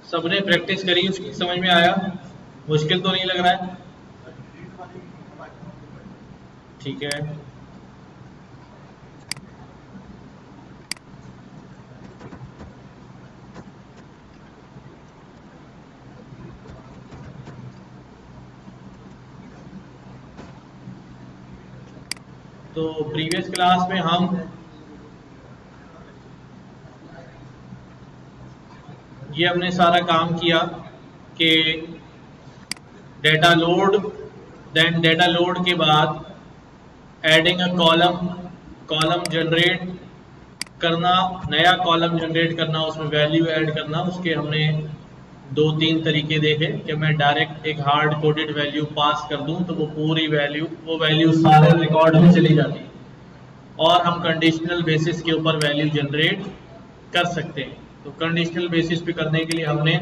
सबने प्रैक्टिस करी, उसकी समझ में आया? मुश्किल तो नहीं लग रहा है? ठीक है। तो प्रीवियस क्लास में हम ये हमने सारा काम किया कि data load, then data load के बाद एडिंग अ कॉलम जनरेट करना, नया कॉलम जनरेट करना, उसमें वैल्यू ऐड करना। उसके हमने 2-3 तरीके देखे कि मैं डायरेक्ट एक हार्ड कोडेड वैल्यू पास कर दूं तो वो पूरी वैल्यू सारे रिकॉर्ड में चली जाती है, और हम कंडीशनल बेसिस के ऊपर वैल्यू जनरेट कर सकते हैं। तो कंडीशनल बेसिस पे करने के लिए हमने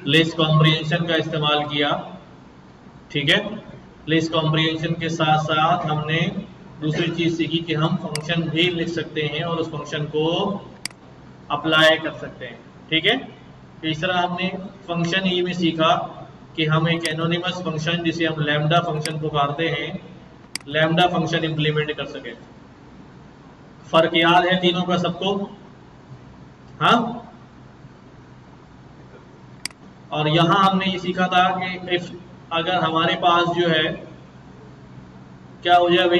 लिस्ट कॉम्प्रिहेंशन का इस्तेमाल किया। ठीक है, लिस्ट कॉम्प्रिहेंशन के साथ साथ हमने दूसरी चीज सीखी कि हम फंक्शन भी लिख सकते हैं और उस फंक्शन को अप्लाई कर सकते हैं। ठीक है, तीसरा हमने फंक्शन ई में सीखा कि हम एक एनोनिमस फंक्शन जिसे हम लैम्डा फंक्शन पुकारते हैं, लैम्डा फंक्शन इंप्लीमेंट कर सके। फर्क याद है तीनों का सबको? हाँ। और यहां हमने ये सीखा था कि इफ अगर हमारे पास जो है क्या हो जाए भाई,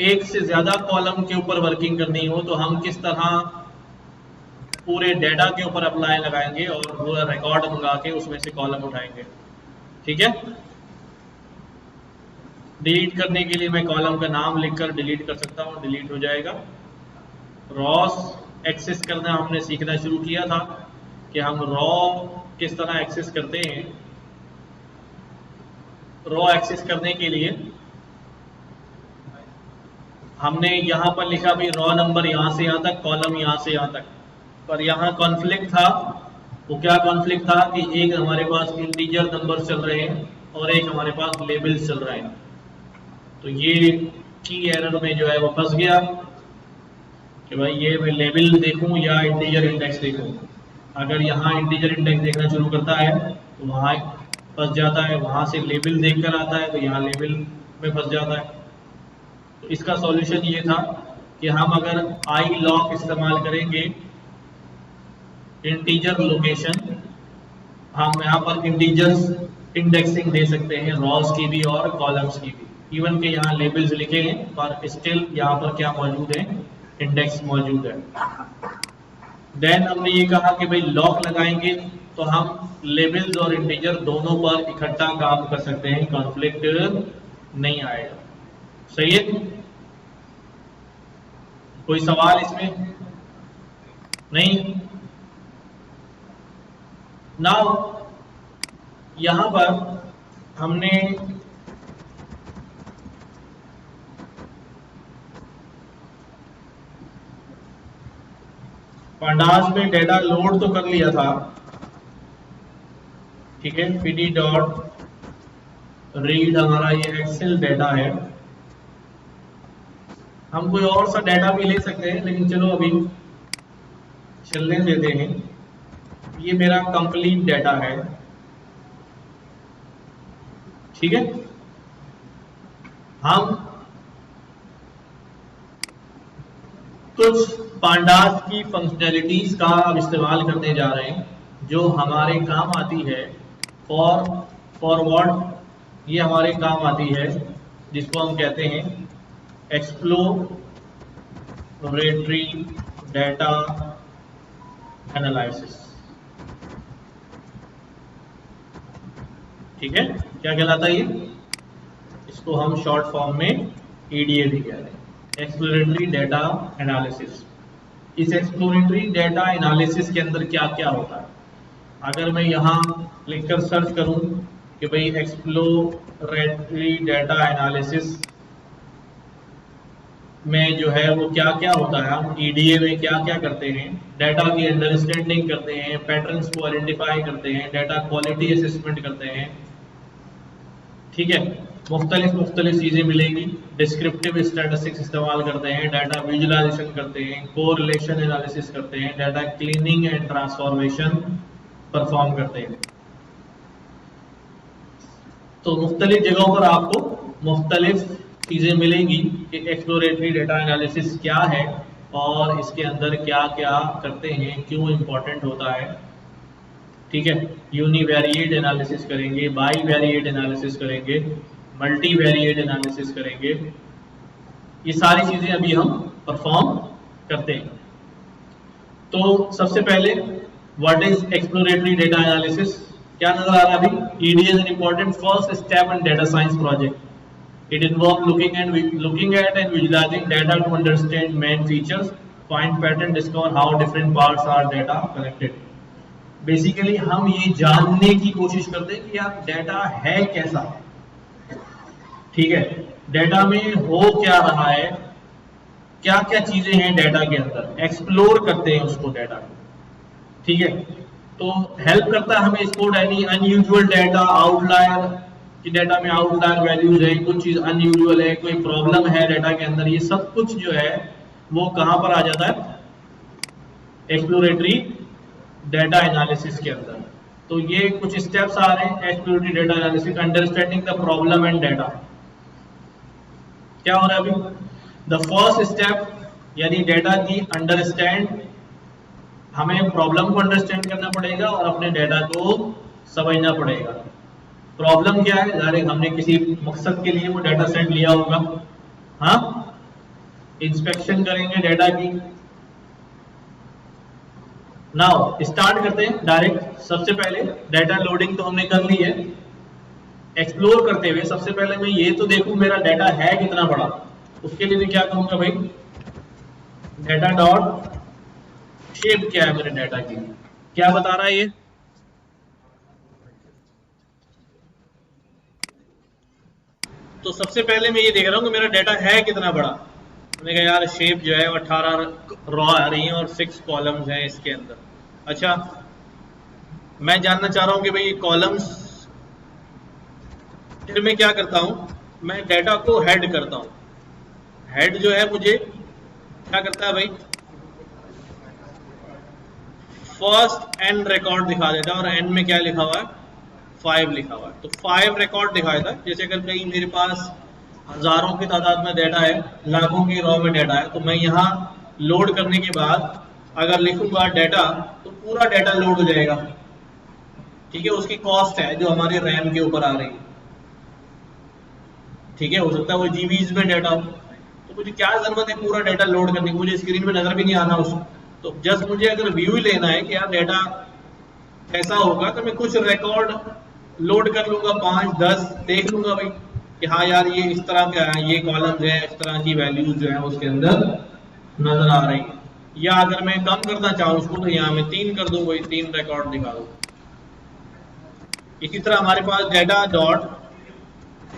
एक से ज्यादा कॉलम के ऊपर वर्किंग करनी हो तो हम किस तरह पूरे डेटा के ऊपर अप्लाई लगाएंगे और पूरा रिकॉर्ड मंगा के उसमें से कॉलम उठाएंगे। ठीक है, डिलीट करने के लिए मैं कॉलम का नाम लिखकर डिलीट कर सकता हूँ, डिलीट हो जाएगा। रॉस एक्सेस करना हमने सीखना शुरू किया था कि हम रॉ किस तरह एक्सेस करते हैं। रॉ एक्सेस करने के लिए हमने यहाँ पर लिखा भी रॉ नंबर यहाँ से यहाँ तक, कॉलम यहाँ से यहाँ तक, पर यहाँ कॉन्फ्लिक्ट था। वो क्या कॉन्फ्लिक्ट था कि एक हमारे पास इंटीजर नंबर चल रहे हैं और एक हमारे पास लेबल्स चल रहे हैं। तो ये की एरर में जो है वो फंस गया कि भाई ये मैं लेबल देखूं या इंटीजर इंडेक्स देखूं। अगर यहाँ इंटीजर इंडेक्स देखना शुरू करता है तो वहाँ फंस जाता है, वहाँ से लेबल देखकर आता है तो यहाँ लेबल में फंस जाता है। तो इसका सॉल्यूशन ये था कि हम अगर आई लॉक इस्तेमाल करेंगे, इंटीजर लोकेशन, हम यहाँ पर इंटीजर्स इंडेक्सिंग दे सकते हैं, रॉस की भी और कॉलम्स की भी। इवन के यहाँ लेबल्स लिखे हैं पर स्टिल यहाँ पर क्या मौजूद है, इंडेक्स मौजूद है। देन हमने ये कहा कि भाई लॉक लगाएंगे तो हम लेबल्स और इंटीजर दोनों पर इकट्ठा काम कर सकते हैं, कॉन्फ्लिक्ट नहीं आएगा। सही है? कोई सवाल इसमें? नहीं। नाउ यहां पर हमने पांडास में डेटा लोड तो कर लिया था। ठीक है, pd डॉट रीड हमारा ये एक्सेल डेटा है। हम कोई और सा डेटा भी ले सकते हैं लेकिन चलो अभी चलने देते हैं। ये मेरा कंप्लीट डेटा है। ठीक है, हम कुछ पांडास की फंक्शनैलिटीज का अब इस्तेमाल करने जा रहे हैं जो हमारे काम आती है। फॉरवर्ड ये हमारे काम आती है, जिसको हम कहते हैं एक्सप्लोरेटरी डेटा एनालिसिस। ठीक है, क्या कहलाता है ये? इसको हम शॉर्ट फॉर्म में EDA भी कहते हैं, एक्सप्लोरेटरी डेटा एनालिसिस। इस एक्सप्लोरेटरी डेटा एनालिसिस के अंदर क्या क्या होता है? अगर मैं यहाँ लिखकर सर्च करूं कि भाई एक्सप्लोरेटरी डेटा एनालिसिस में जो है वो क्या क्या होता है, हम EDA में क्या क्या करते हैं, डेटा की अंडरस्टैंडिंग करते हैं, पैटर्न्स को आइडेंटिफाई करते हैं, डेटा क्वालिटी असेसमेंट करते हैं। ठीक है, मुख्तलिफ चीज़ें मिलेंगी। डिस्क्रिप्टिव स्टैटिस्टिक्स इस्तेमाल करते हैं, डाटा विजुअलाइजेशन करते हैं, कोरिलेशन एनालिसिस करते हैं, data cleaning and transformation perform करते हैं। तो मुख्तलिफ जगहों पर आपको मुख्तलिफ चीज़ें मिलेंगी कि एक्सप्लोरेटरी डाटा एनालिसिस क्या है और इसके अंदर क्या क्या करते हैं, क्यों इम्पोर्टेंट होता है। ठीक है, यूनिवेरिएट एनालिसिस करेंगे, बाई वेरिएट एनालिसिस करेंगे, मल्टी वेरिएट एनालिसिस करेंगे। ये सारी चीज़ें अभी हम परफॉर्म करते हैं। तो सबसे पहले what is exploratory data analysis, क्या नजर आ रहा है अभी? ED is an important first step in data science project. It involve looking at and visualizing data to understand main features, find pattern, discover how different parts are data connected. Basically हम ये जानने की कोशिश करते हैं कि यार data है कैसा, ठीक है, डेटा में हो क्या रहा है, क्या क्या चीजें हैं डेटा के अंदर, एक्सप्लोर करते हैं उसको डेटा को। ठीक है, तो हेल्प करता है हमें इसको एनी अनयूजुअल डेटा, आउटलायर कि डेटा में आउटलायर वैल्यूज है, कुछ चीज अनयूजुअल है, कोई प्रॉब्लम है डेटा के अंदर, ये सब कुछ जो है वो कहां पर आ जाता है? एक्सप्लोरेटरी डेटा एनालिसिस के अंदर। तो ये कुछ स्टेप्स आ रहे हैं exploratory data analysis. Understanding the problem and data, क्या हो रहा है अभी? द फर्स्ट स्टेप यानी डेटा की अंडरस्टैंड, हमें प्रॉब्लम को अंडरस्टैंड करना पड़ेगा और अपने डेटा को समझना पड़ेगा। प्रॉब्लम क्या है? डायरेक्ट हमने किसी मकसद के लिए वो डेटा सेट लिया होगा, हाँ, इंस्पेक्शन करेंगे डेटा की। नाउ स्टार्ट करते हैं डायरेक्ट। सबसे पहले डेटा लोडिंग तो हमने कर ली है। एक्सप्लोर करते हुए सबसे पहले मैं ये तो देखूं मेरा डेटा है कितना बड़ा। उसके लिए मैं क्या करूंगा भाई? डेटा डॉट शेप क्या है मेरे डेटा की, क्या बता रहा है ये? तो सबसे पहले मैं ये देख रहा हूं कि मेरा डेटा है कितना बड़ा। मैंने कहा यार शेप जो है 18 रॉ आ रही हैं और 6 कॉलम्स हैं इसके अंदर। अच्छा, मैं जानना चाह रहा हूं कि भाई ये कॉलम्स, फिर मैं क्या करता हूं? मैं डेटा को हेड करता हूं। हेड जो है मुझे क्या करता है भाई? फर्स्ट एन रिकॉर्ड दिखा देता है और एन में क्या लिखा हुआ है? 5 लिखा हुआ है। तो 5 रिकॉर्ड दिखाया था। जैसे अगर कहीं मेरे पास हजारों की तादाद में डेटा है, लाखों की रॉ में डेटा है, तो मैं यहाँ लोड करने के बाद अगर लिखूंगा डेटा तो पूरा डेटा लोड हो जाएगा। ठीक है, उसकी कॉस्ट है जो हमारे रैम के ऊपर आ रही है। ठीक है, हो सकता है वो जीबीज में डेटा हो, तो मुझे क्या जरूरत है पूरा डेटा लोड करने की? मुझे स्क्रीन पे नजर भी नहीं आना उसको। तो जस्ट मुझे अगर व्यू ही लेना है कि यार डेटा कैसा होगा, तो मैं कुछ रिकॉर्ड लोड कर लूंगा, 5-10 देख लूंगा भाई कि हाँ यार ये इस तरह का है, ये कॉलम्स है, इस तरह की वैल्यूज जो है उसके अंदर नजर आ रही है। या अगर मैं कम करना चाहूँ उसको तो यहाँ मैं 3 कर दूं, वही 3 रिकॉर्ड दिखा दूं। इसी तरह हमारे पास डेटा डॉट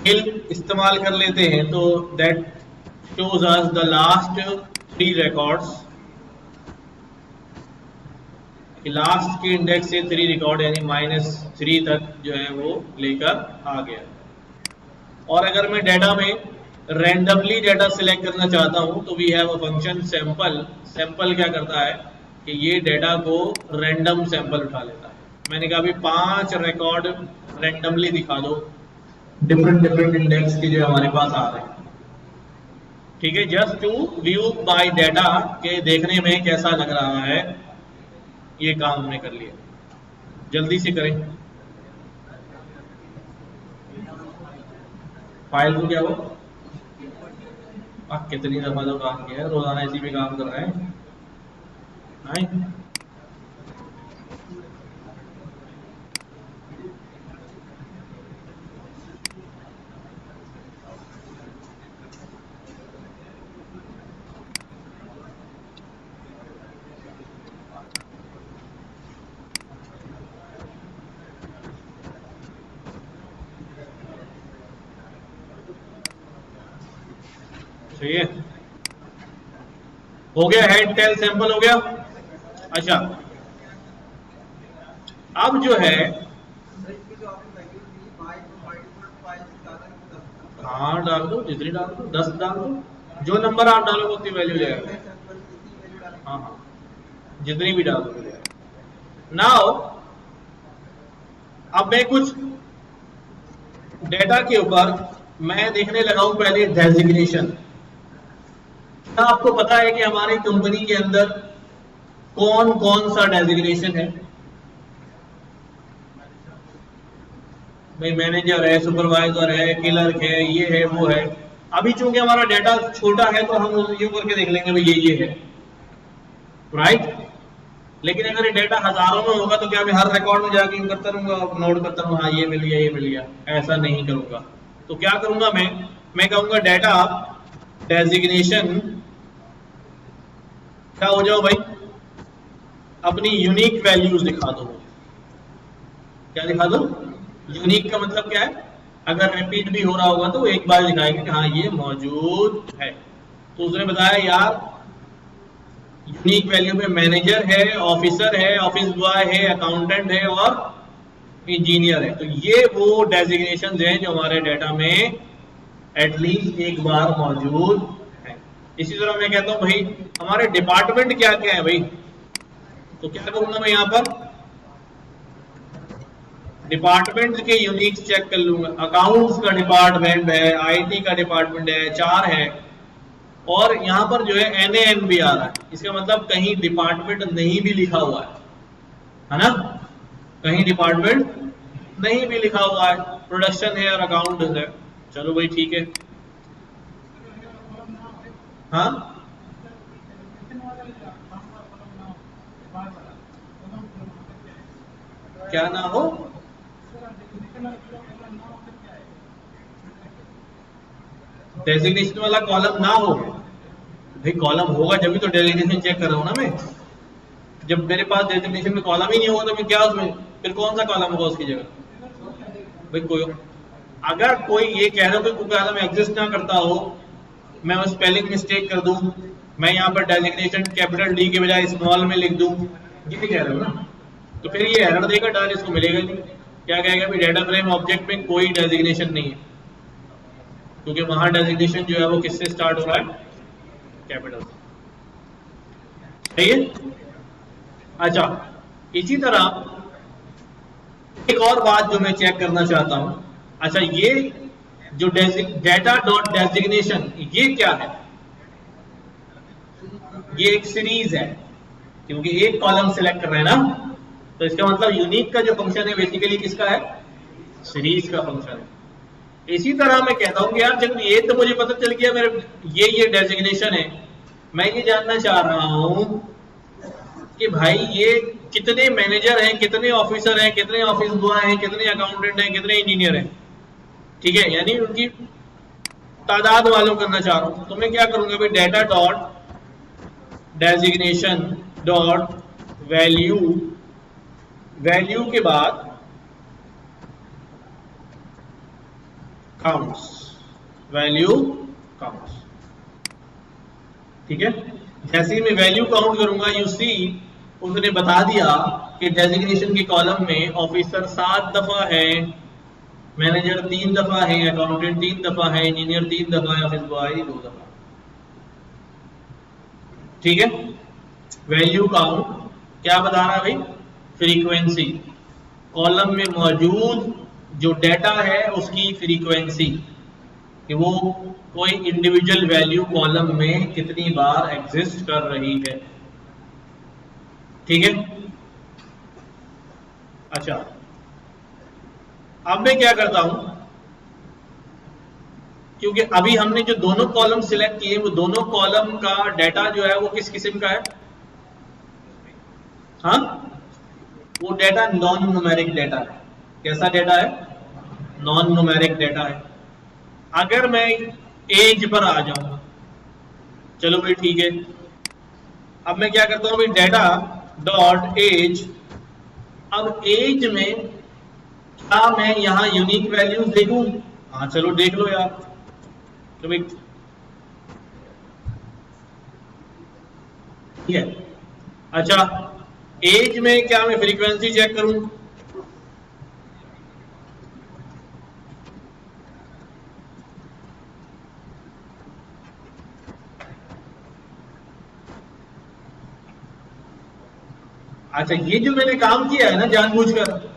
फिल इस्तेमाल कर लेते हैं, तो that shows us the last 3 records. Last के इंडेक्स से 3 रिकॉर्ड यानी -3 तक जो है वो लेकर आ गया। और अगर मैं डेटा में रैंडमली डेटा सिलेक्ट करना चाहता हूं तो we have a function sample. Sample क्या करता है कि ये डेटा को रैंडम सैंपल उठा लेता है। मैंने कहा अभी 5 रिकॉर्ड रैंडमली दिखा दो, डिफरेंट इंडेक्स के जो हमारे पास आ रहे हैं। ठीक है, just to view by data के देखने में कैसा लग रहा है, ये काम हमने कर लिया। जल्दी से करें, फाइल को क्या हो कितनी दफा तो काम किया है, रोजाना इसी पे काम कर रहे हैं। सही है, हो गया, हेड टेल सैंपल हो गया। अच्छा, अब जो है हाँ डाल दो, जितनी डाल दो, 10 डाल दो, जो नंबर आप डालोगे उतनी वैल्यू जाएगा। हाँ हाँ, जितनी भी डाल दो। नाउ अब मैं कुछ डेटा के ऊपर मैं देखने लगा हूं पहले डेजिग्नेशन। क्या आपको पता है कि हमारी कंपनी के अंदर कौन कौन सा डेजिग्नेशन है? भाई मैनेजर है, सुपरवाइजर है, क्लर्क है, ये है, वो है। अभी चूंकि हमारा डेटा छोटा है तो हम ये करके देख लेंगे भाई ये है, राइट। लेकिन अगर ये डेटा हजारों में होगा तो क्या मैं हर रिकॉर्ड में जाके करता रहूंगा, नोट करता रहूंगा, हाँ ये मिल गया, ये मिल गया? ऐसा नहीं करूंगा। तो क्या करूंगा मैं कहूंगा डेटा डेजिग्नेशन क्या हो जाओ भाई, अपनी यूनिक वैल्यूज दिखा दो। क्या दिखा दो? यूनिक का मतलब क्या है? अगर रिपीट भी हो रहा होगा तो एक बार दिखाएंगे कि हाँ ये मौजूद है। तो उसने बताया यार यूनिक वैल्यू में मैनेजर है, ऑफिसर है, ऑफिस बॉय है, अकाउंटेंट है और इंजीनियर है। तो ये वो डेजिग्नेशन हैं जो हमारे डेटा में एटलीस्ट एक बार मौजूद है। इसी तरह मैं कहता हूं भाई हमारे डिपार्टमेंट क्या क्या है भाई, तो क्या करूंगा मैं यहाँ पर डिपार्टमेंट के यूनिक्स चेक कर लूंगा। अकाउंट्स का डिपार्टमेंट है, आईटी का डिपार्टमेंट है, 4 है। और यहां पर जो है NaN भी आ रहा है, इसका मतलब कहीं डिपार्टमेंट नहीं भी लिखा हुआ है ना? कहीं डिपार्टमेंट नहीं भी लिखा हुआ है, प्रोडक्शन है और अकाउंट है। चलो भाई ठीक है। हाँ क्या ना हो? डेजिग्नेशन वाला कॉलम ना हो? भाई कॉलम होगा जब भी तो डेजिग्नेशन चेक कर रहा हूं ना मैं। जब मेरे पास डेजिग्नेशन में कॉलम ही नहीं होगा तो मैं क्या उसमें फिर कौन सा कॉलम होगा उसकी जगह? भाई कोई अगर कोई ये कह रहा हो कि कोई कॉलम एग्जिस्ट ना करता हो, मैं उस स्पेलिंग मिस्टेक कर दूं, मैं यहाँ पर डेजिग्नेशन कैपिटल डी के बजाय स्मॉल में लिख दूं, ये कह रहे हो ना? तो फिर ये एरर देगा, डाल इसको मिलेगा नहीं। क्या कहेगा भी डेटा फ्रेम ऑब्जेक्ट में कोई डेजिग्नेशन नहीं है, क्योंकि वहां डेजिग्नेशन जो है वो किससे स्टार्ट हो रहा है? कैपिटल से। सही है? अच्छा, इसी तरह एक और बात जो मैं चेक करना चाहता हूं। अच्छा, ये जो डेटा डॉट डेजिग्नेशन ये क्या है? ये एक सीरीज है, क्योंकि एक कॉलम सिलेक्ट कर रहे हैं ना, तो इसका मतलब यूनिक का जो फंक्शन है बेसिकली किसका है? सीरीज का फंक्शन है। इसी तरह मैं कहता हूं कि यार जब ये तो मुझे पता चल गया मेरे ये डेजिग्नेशन है, मैं ये जानना चाह रहा हूं कि भाई ये कितने मैनेजर हैं, कितने ऑफिसर हैं, कितने ऑफिस बॉय हैं, कितने अकाउंटेंट हैं, कितने इंजीनियर हैं। ठीक है, यानी उनकी तादाद मालूम करना चाह रहा हूं। तो मैं क्या करूंगा भाई data dot designation dot value, value के बाद काउंट्स, वैल्यू काउंट्स। ठीक है, जैसे ही मैं वैल्यू काउंट करूंगा यू सी उसने बता दिया कि डेजिग्नेशन के कॉलम में ऑफिसर 7 दफा है, मैनेजर 3 दफा है, अकाउंटेंट 3 दफा है, इंजीनियर 3 दफा है, ऑफिस बॉय 2 दफा। ठीक है, वैल्यू काउंट क्या बता रहा है भाई? फ्रीक्वेंसी, कॉलम में मौजूद जो डेटा है उसकी फ्रीक्वेंसी, कि वो कोई इंडिविजुअल वैल्यू कॉलम में कितनी बार एग्जिस्ट कर रही है। ठीक है, अच्छा अब मैं क्या करता हूं, क्योंकि अभी हमने जो दोनों कॉलम सिलेक्ट किए वो दोनों कॉलम का डेटा जो है वो किस किस्म का है? हाँ, वो डेटा नॉन न्यूमेरिक डेटा है। कैसा डेटा है? नॉन न्यूमेरिक डेटा है। अगर मैं एज पर आ जाऊं, चलो भाई ठीक है, अब मैं क्या करता हूं भाई डेटा डॉट एज। अब एज में क्या मैं यहां यूनिक वैल्यूज देखूं? हाँ चलो देख लो यार। तो भाई ठीक है, अच्छा एज में क्या मैं फ्रीक्वेंसी चेक करूं? अच्छा, ये जो मैंने काम किया है ना जानबूझकर,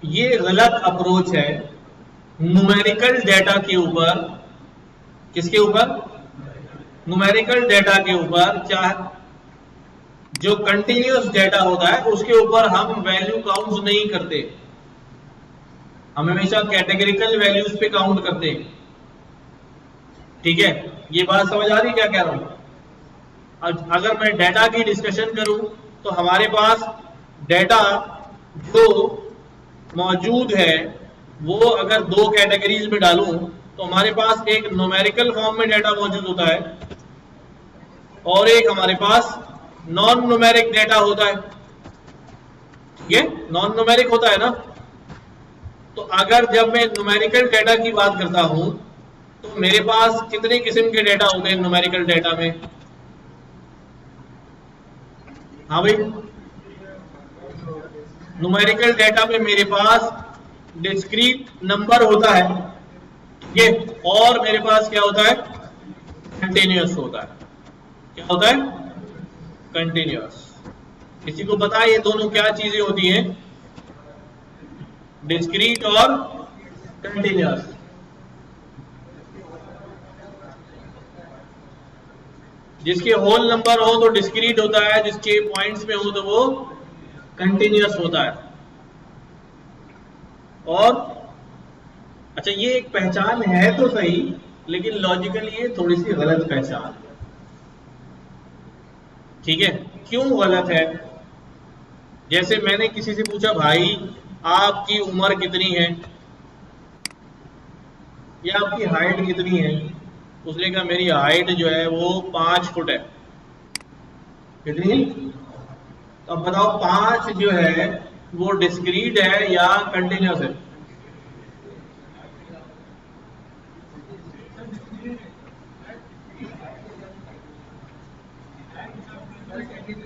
ये गलत अप्रोच है न्यूमेरिकल डेटा के ऊपर। किसके ऊपर? न्यूमेरिकल डेटा के ऊपर। चाहे जो कंटिन्यूअस डेटा होता है उसके ऊपर हम वैल्यू काउंट नहीं करते, हम हमेशा कैटेगरिकल वैल्यूज पे काउंट करते हैं। ठीक है, ये बात समझ आ रही क्या कह रहा हूं? अगर मैं डेटा की डिस्कशन करूं तो हमारे पास डेटा जो मौजूद है वो अगर दो कैटेगरीज में डालूं तो हमारे पास एक न्यूमेरिकल फॉर्म में डेटा मौजूद होता है और एक हमारे पास नॉन न्यूमेरिक डेटा होता है। ठीक है, नॉन न्यूमेरिक होता है ना। तो अगर जब मैं न्यूमेरिकल डेटा की बात करता हूं तो मेरे पास कितने किस्म के डेटा होते हैं न्यूमेरिकल डेटा में? हाँ भाई, न्यूमेरिकल डेटा में मेरे पास डिस्क्रीट नंबर होता है, ठीक है, और मेरे पास क्या होता है? कंटिन्यूअस होता है। क्या होता है? कंटिन्यूअस। किसी को पता है ये दोनों क्या चीजें होती हैं? डिस्क्रीट और कंटिन्यूअस। जिसके होल नंबर हो तो डिस्क्रीट होता है, जिसके पॉइंट्स में हो तो वो कंटिन्यूअस होता है। और अच्छा, ये एक पहचान है तो सही, लेकिन लॉजिकली ये थोड़ी सी गलत पहचान है। ठीक है, क्यों गलत है? जैसे मैंने किसी से पूछा, भाई आपकी उम्र कितनी है या आपकी हाइट कितनी है? उसने कहा मेरी हाइट जो है वो 5 फुट है। कितनी? तो अब बताओ 5 जो है वो डिस्क्रीट है या कंटिन्यूअस है?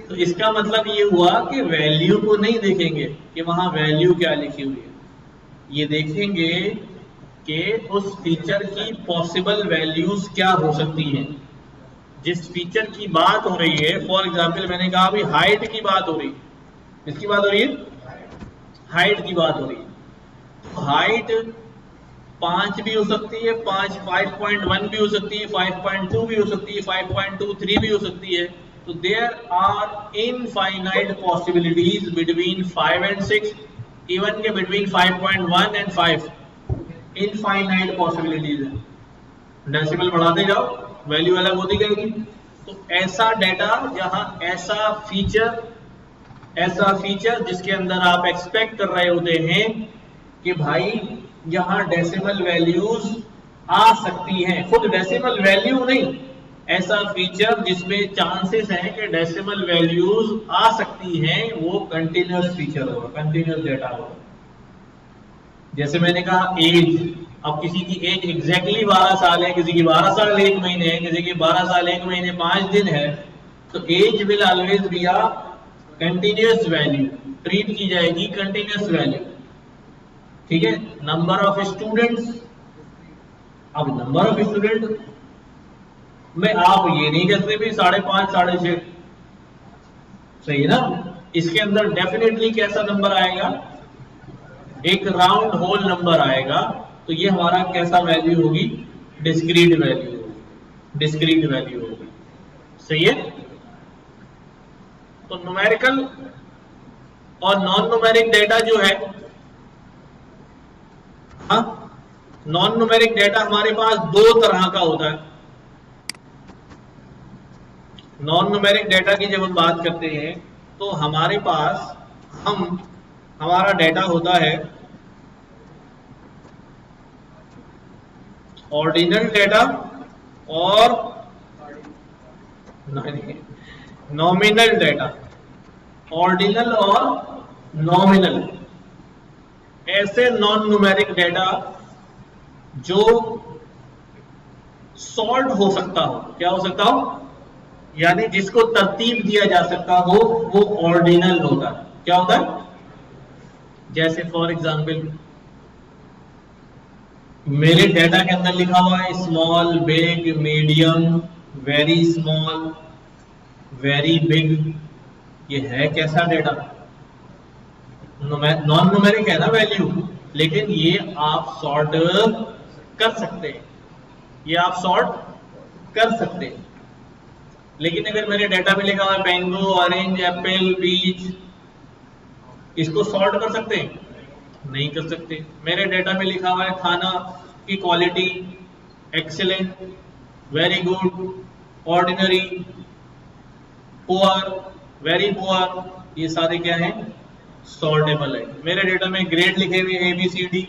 तो इसका मतलब ये हुआ कि वैल्यू को नहीं देखेंगे कि वहां वैल्यू क्या लिखी हुई है, ये देखेंगे कि उस फीचर की पॉसिबल वैल्यूज क्या हो सकती हैं। जिस फीचर की बात हो रही है, फॉर एग्जांपल मैंने कहा अभी हाइट की बात हो रही है। किसकी बात हो रही है? हाइट की बात हो रही है। तो हाइट 5 भी हो सकती है, 5.1 भी हो सकती है, 5.2 भी हो सकती है, 5.23 भी हो सकती है। तो there are infinite possibilities between 5 and 6, even के बिटवीन 5.1 and 5 इनफाइनाइट पॉसिबिलिटीज है। डेसिमल बढ़ाते जाओ वैल्यू अलग होती जाएगी। तो ऐसा डेटा जहां ऐसा फीचर जिसके अंदर आप एक्सपेक्ट कर रहे होते हैं कि भाई यहां डेसिमल वैल्यूज आ सकती हैं, खुद डेसिमल वैल्यू नहीं, ऐसा फीचर जिसमें चांसेस हैं कि डेसिमल वैल्यूज आ सकती हैं, वो कंटिन्यूअस फीचर होगा, कंटिन्यूअस डेटा होगा। जैसे मैंने कहा एज, अब किसी की एज एग्जैक्टली 12 साल है, किसी की 12 साल 1 महीने है, किसी की 12 साल 1 महीने 5 दिन है, तो age will always be a continuous value, treat की जाएगी कंटिन्यूअस वैल्यू। ठीक है, नंबर ऑफ स्टूडेंट्स, अब नंबर ऑफ स्टूडेंट में आप ये नहीं कहते भी 5.5 6.5, सही है ना? इसके अंदर डेफिनेटली कैसा नंबर आएगा? एक राउंड होल नंबर आएगा। तो ये हमारा कैसा वैल्यू होगी? डिस्क्रीट वैल्यू होगी, डिस्क्रीट वैल्यू होगी। सही है? तो न्यूमेरिकल और नॉन न्यूमेरिक डेटा जो है, हाँ, नॉन न्यूमेरिक डेटा हमारे पास 2 तरह का होता है। नॉन न्यूमेरिक डेटा की जब हम बात करते हैं तो हमारे पास हमारा डेटा होता है ऑर्डिनल डेटा और नॉमिनल डेटा। ऑर्डिनल और नॉमिनल, ऐसे नॉन न्यूमेरिक डेटा जो सॉर्ट हो सकता हो। क्या हो सकता हो? यानी जिसको तरतीब दिया जा सकता हो, वो ऑर्डिनल होता है। क्या होता है? जैसे फॉर एग्जांपल मेरे डेटा के अंदर लिखा हुआ है small, big, medium, very small, very big, ये है कैसा डेटा? नॉन न्यूमेरिक है ना वैल्यू, लेकिन ये आप सॉर्ट कर सकते हैं, ये आप सॉर्ट कर सकते हैं। लेकिन अगर मेरे डेटा में लिखा हुआ है मैंगो, ऑरेंज, एप्पल, पीच, इसको सॉर्ट कर सकते हैं? नहीं कर सकते। मेरे डेटा में लिखा हुआ है खाना की quality excellent, very good, ordinary, poor, very poor, ये सारे क्या हैं? सॉर्टेबल है। मेरे डेटा में ग्रेड लिखे हुए ABCD,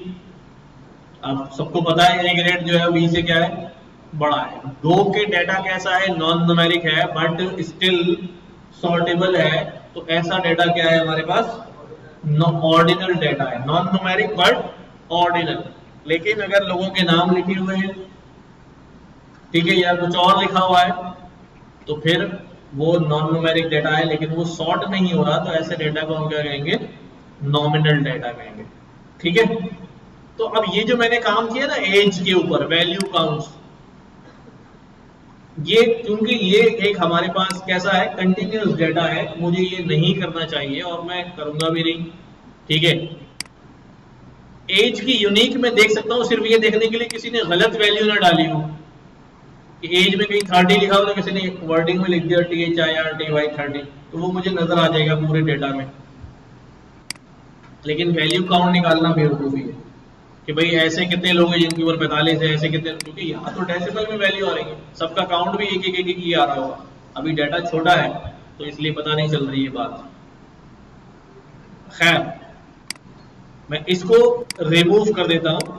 अब सबको पता है ये ग्रेड जो है बी से क्या है? बड़ा है। दो के डेटा कैसा है? नॉन न्यूमेरिक है बट स्टिल सॉर्टेबल है, तो ऐसा डेटा क्या है हमारे पास? ऑर्डिनल डेटा है, नॉन न्यूमेरिक बट ऑर्डिनल। लेकिन अगर लोगों के नाम लिखे हुए हैं, ठीक है, या कुछ और लिखा हुआ है, तो फिर वो नॉन न्यूमेरिक डेटा है लेकिन वो सॉर्ट नहीं हो रहा, तो ऐसे डेटा को हम क्या कहेंगे? नॉमिनल डेटा कहेंगे। ठीक है, तो अब ये जो मैंने काम किया ना एज के ऊपर, वैल्यू काउंट्स, ये क्योंकि ये एक हमारे पास कैसा है? कंटिन्यूअस डेटा है, मुझे ये नहीं करना चाहिए और मैं करूंगा भी नहीं। ठीक है, एज की यूनिक मैं देख सकता हूँ सिर्फ ये देखने के लिए किसी ने गलत वैल्यू ना डाली हो, कि एज में कहीं 30 लिखा हो तो किसी ने वर्डिंग में लिख दिया THIRTY 30, तो वो मुझे नजर आ जाएगा पूरे डेटा में। लेकिन वैल्यू काउंट निकालना बेवकूफी है कि भाई ऐसे कितने लोग हैं जिनके ऊपर 45 है, ऐसे कितने, क्योंकि यहाँ तो डेसिमल में वैल्यू आ रही है, सबका काउंट भी एक एक ही आ रहा होगा। अभी डाटा छोटा है तो इसलिए पता नहीं चल रही है बात। खैर, मैं इसको रिमूव कर देता हूं।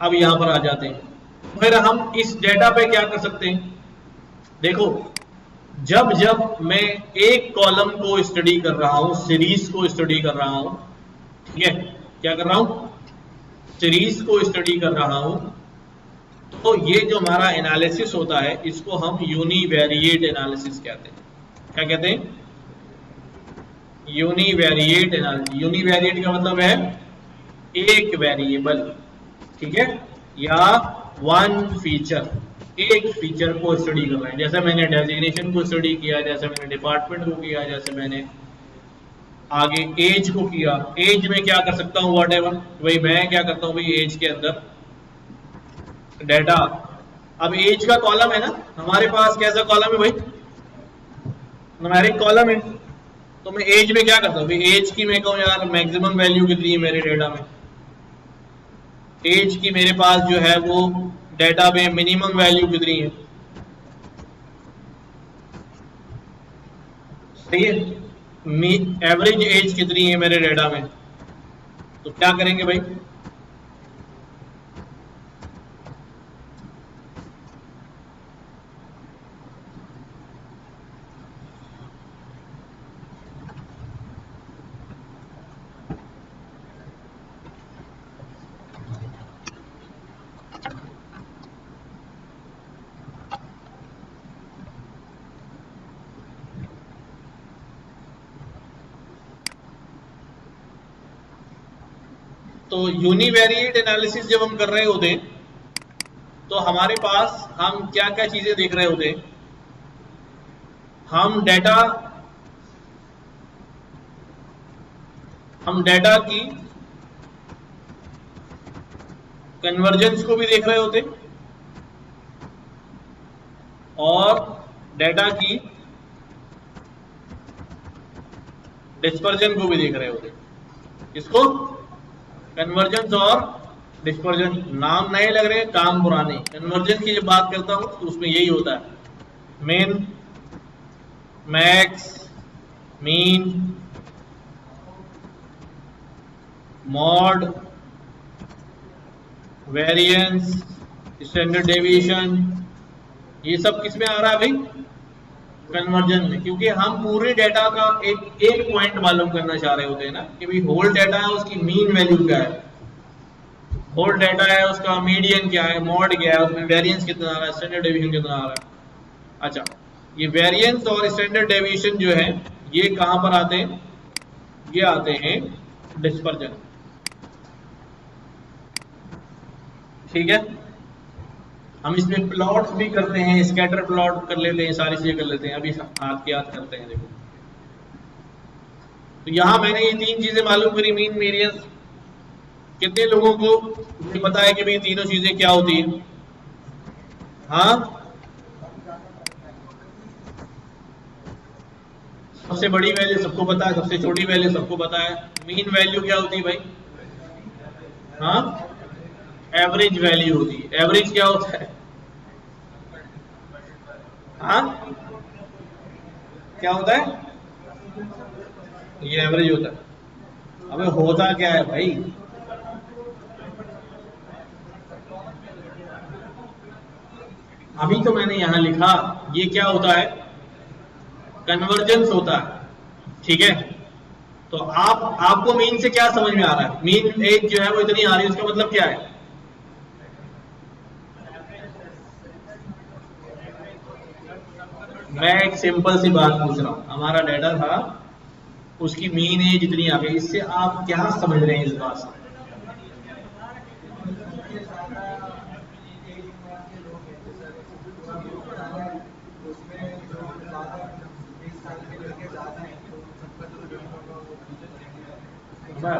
अब यहां पर आ जाते हैं, फिर हम इस डेटा पे क्या कर सकते हैं? देखो, जब जब मैं एक कॉलम को स्टडी कर रहा हूं, सीरीज को स्टडी कर रहा हूं, ठीक है, क्या कर रहा हूं? सीरीज को स्टडी कर रहा हूं, तो ये जो हमारा एनालिसिस होता है इसको हम यूनिवेरिएट एनालिसिस कहते हैं। क्या कहते हैं? Univariate analysis. यूनिवेरिएट का मतलब है एक वेरिएबल, ठीक है, या वन फीचर, एक फीचर को स्टडी कर रहे हैं। जैसे मैंने डेजिग्नेशन को स्टडी किया, जैसे मैंने डिपार्टमेंट को किया, जैसे मैंने आगे एज को किया। एज में क्या कर सकता हूं? वॉट एवर, वही मैं क्या करता हूं भाई एज के अंदर डेटा। अब एज का कॉलम है ना हमारे पास, कैसा कॉलम है भाई? न्यूमेरिक कॉलम है। तो मैं एज में क्या करता हूं भाई? एज की मैं कहूं यार मैक्सिमम वैल्यू कितनी है मेरे डेटा में? एज की मेरे पास जो है वो डेटा में मिनिमम वैल्यू कितनी है? सही है, एवरेज एज कितनी है मेरे डेटा में? तो क्या करेंगे भाई? तो यूनिवेरिएट एनालिसिस जब हम कर रहे होते हैं तो हमारे पास हम क्या क्या चीजें देख रहे होते हैं? हम डेटा की कन्वर्जेंस को भी देख रहे होते और डेटा की डिस्पर्जन को भी देख रहे होते। इसको कन्वर्जेंस और डिस्पर्जन, नाम नए लग रहे हैं, काम पुराने। कन्वर्जेंस की जब बात करता हूं तो उसमें यही होता है, main, max, mean, mod, variance, standard deviation, ये सब किस में आ रहा है भाई? कन्वर्जन में। क्योंकि हम पूरे डेटा का एक पॉइंट मालूम करना चाह रहे होते हैं ना, कि भाई होल डेटा है उसकी मीन वैल्यू क्या है, होल डेटा है उसका मीडियन क्या है, मॉड क्या है, उसमें वेरिएंस कितना आ रहा है, स्टैंडर्ड डेविएशन कितना आ रहा है। अच्छा, ये वेरिएंस और स्टैंडर्ड डेविएशन जो है ये कहां पर आते हैं? ये आते हैं डिस्पर्जन। ठीक है, हम इसमें प्लॉट भी करते हैं, स्कैटर प्लॉट कर लेते हैं, सारी चीजें कर लेते हैं, अभी हाथ की याद करते हैं। देखो तो यहाँ मैंने ये तीन चीजें मालूम करी, मीन वेरियंस। कितने लोगों को ये पता है कि भाई तीनों चीजें क्या होती हैं? हाँ, सबसे बड़ी वैल्यू सबको पता है, सबसे छोटी वैल्यू सबको पता है। मीन वैल्यू क्या होती है भाई? हाँ, एवरेज वैल्यू होती है। एवरेज क्या होता है? हाँ, क्या होता है? ये एवरेज होता है। अबे होता क्या है भाई? अभी तो मैंने यहां लिखा, ये क्या होता है? कन्वर्जेंस होता है। ठीक है, तो आपको मीन से क्या समझ में आ रहा है? मीन एज जो है वो इतनी आ रही है, उसका मतलब क्या है? मैं एक सिंपल सी बात पूछ रहा हूं, हमारा डाटा था, उसकी मीन एज इतनी आ गई, इससे आप क्या समझ रहे हैं इस बात से?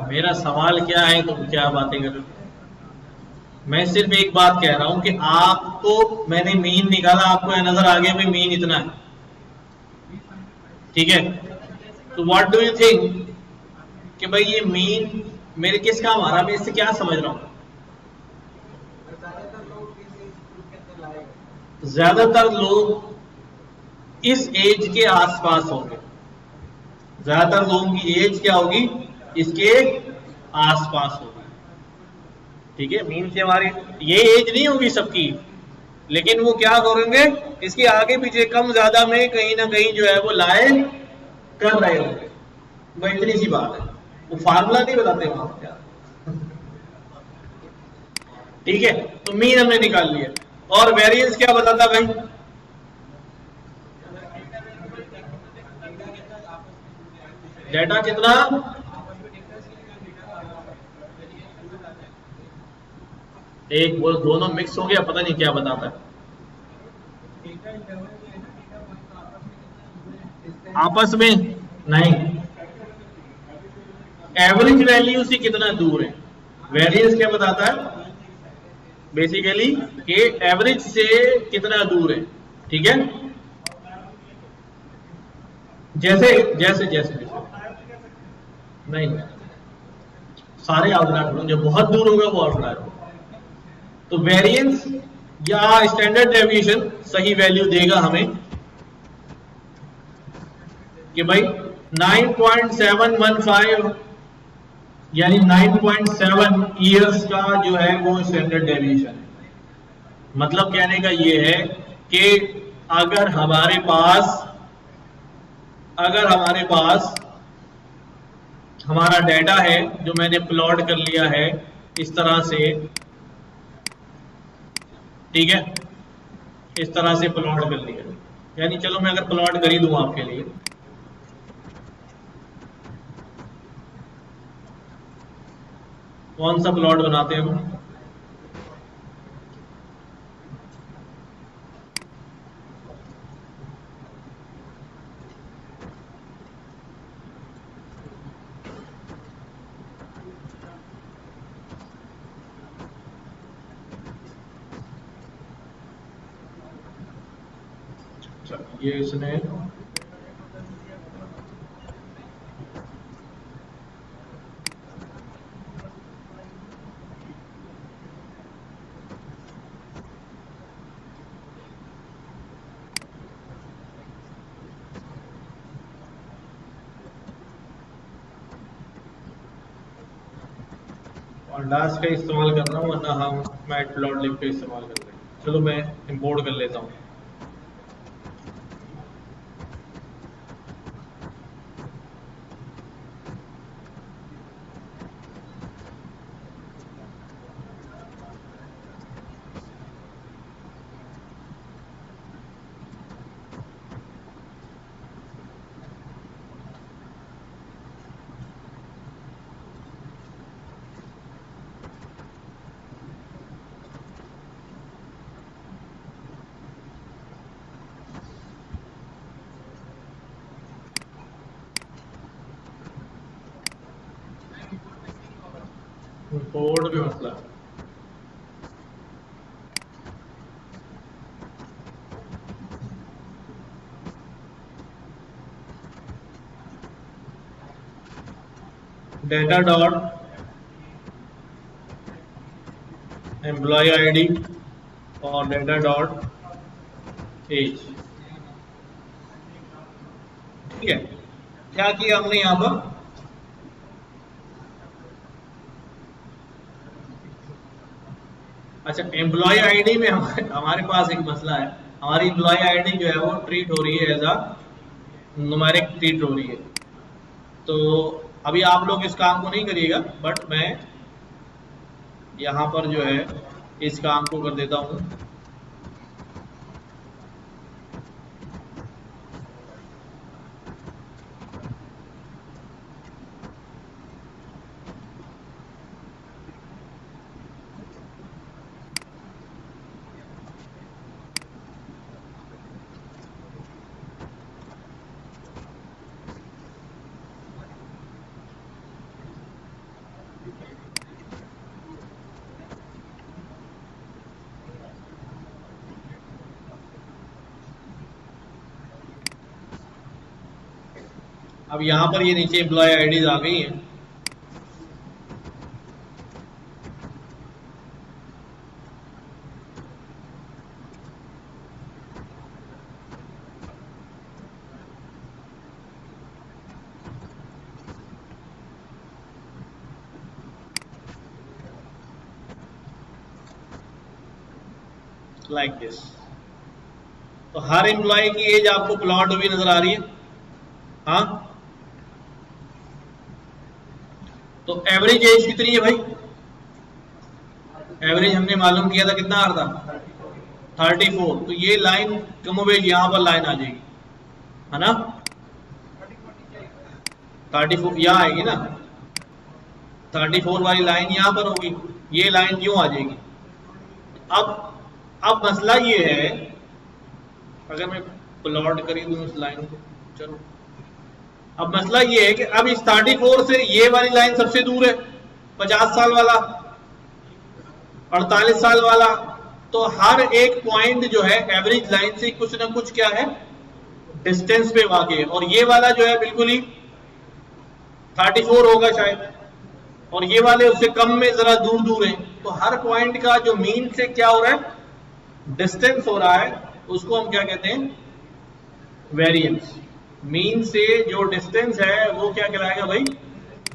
मेरा सवाल क्या है, तुम क्या बातें कर रहे हो? मैं सिर्फ एक बात कह रहा हूं कि आपको, मैंने मीन निकाला, आपको यह नजर आ गया भाई मीन इतना है। ठीक है, तो व्हाट डू यू थिंक कि भाई ये मीन मेरे किस काम आ रहा है? मैं इससे क्या समझ रहा हूं? ज्यादातर लोग इस एज के आसपास होंगे। ज्यादातर लोगों की एज क्या होगी? इसके आसपास होगी। ठीक है, मीन से हमारी ये एज नहीं होगी सबकी, लेकिन वो क्या करेंगे, इसके आगे पीछे कम ज्यादा में कहीं ना कहीं जो है वो लाए कर रहे होंगे। वह इतनी सी बात है, वो फार्मूला नहीं बताते वहां क्या। ठीक है, तो मीन हमने निकाल लिया, और वेरिएंस क्या बताता भाई? डेटा कितना? एक वो दोनों मिक्स हो गया, पता नहीं क्या बताता है आपस में। नहीं, एवरेज वैल्यू से कितना दूर है। वेरिएंस क्या बताता है? बेसिकली कि एवरेज से कितना दूर है। ठीक है, जैसे जैसे जैसे जैसे नहीं, सारे आउटलायर होंगे, जो बहुत दूर होगा वो आउटलायर होगा। तो वेरिएंस या स्टैंडर्ड डेविएशन सही वैल्यू देगा हमें कि भाई 9.715 यानी 9.7 ईयर्स का जो है वो स्टैंडर्ड डेविएशन है। मतलब कहने का ये है कि अगर हमारे पास अगर हमारे पास हमारा डाटा है जो मैंने प्लॉट कर लिया है इस तरह से, ठीक है, इस तरह से प्लॉट कर लिया, यानी चलो मैं अगर प्लॉट कर ही दूं आपके लिए, कौन सा प्लॉट बनाते हैं हम? ये इसने और लास्ट का इस्तेमाल कर रहा हूँ, वरना हम मैट प्लॉट लिख के इस्तेमाल कर रहे हैं। चलो मैं इंपोर्ट कर लेता हूँ। पे मसला है। डेटा डॉट एम्प्लॉय आईडी और डेटा डॉट एज। ठीक है, क्या किया हमने यहां पर? अच्छा, एम्प्लॉय आईडी में हमारे पास एक मसला है। हमारी एम्प्लॉय आईडी जो है वो ट्रीट हो रही है एज अ न्यूमेरिक ट्रीट हो रही है। तो अभी आप लोग इस काम को नहीं करिएगा, बट मैं यहां पर जो है इस काम को कर देता हूं। अब यहां पर ये नीचे एम्प्लॉय आईडीज आ गई हैं। Like this. तो हर एम्प्लॉय की एज आपको प्लॉट हुई नजर आ रही है। हाँ, तो एवरेज एज कितनी है भाई? एवरेज हमने मालूम किया था, कितना आ रहा था? 34। तो ये लाइन कमोबेश यहां पर लाइन आ जाएगी, है ना? 34 यहां आएगी ना, 34 वाली लाइन यहां पर होगी, ये लाइन यूं आ जाएगी। अब मसला ये है, अगर मैं प्लॉट कर दूं इस लाइन को, चलो, अब मसला ये है कि अब इस 34 से ये वाली लाइन सबसे दूर है, 50 साल वाला, 48 साल वाला। तो हर एक पॉइंट जो है एवरेज लाइन से कुछ ना कुछ क्या है, डिस्टेंस पे वाक़ई है। और ये वाला जो है बिल्कुल ही 34 होगा शायद, और ये वाले उससे कम में जरा दूर दूर है। तो हर पॉइंट का जो मीन से क्या हो रहा है, डिस्टेंस हो रहा है, उसको हम क्या कहते हैं? वेरिएंस। मीन से जो डिस्टेंस है वो क्या कहलाएगा भाई?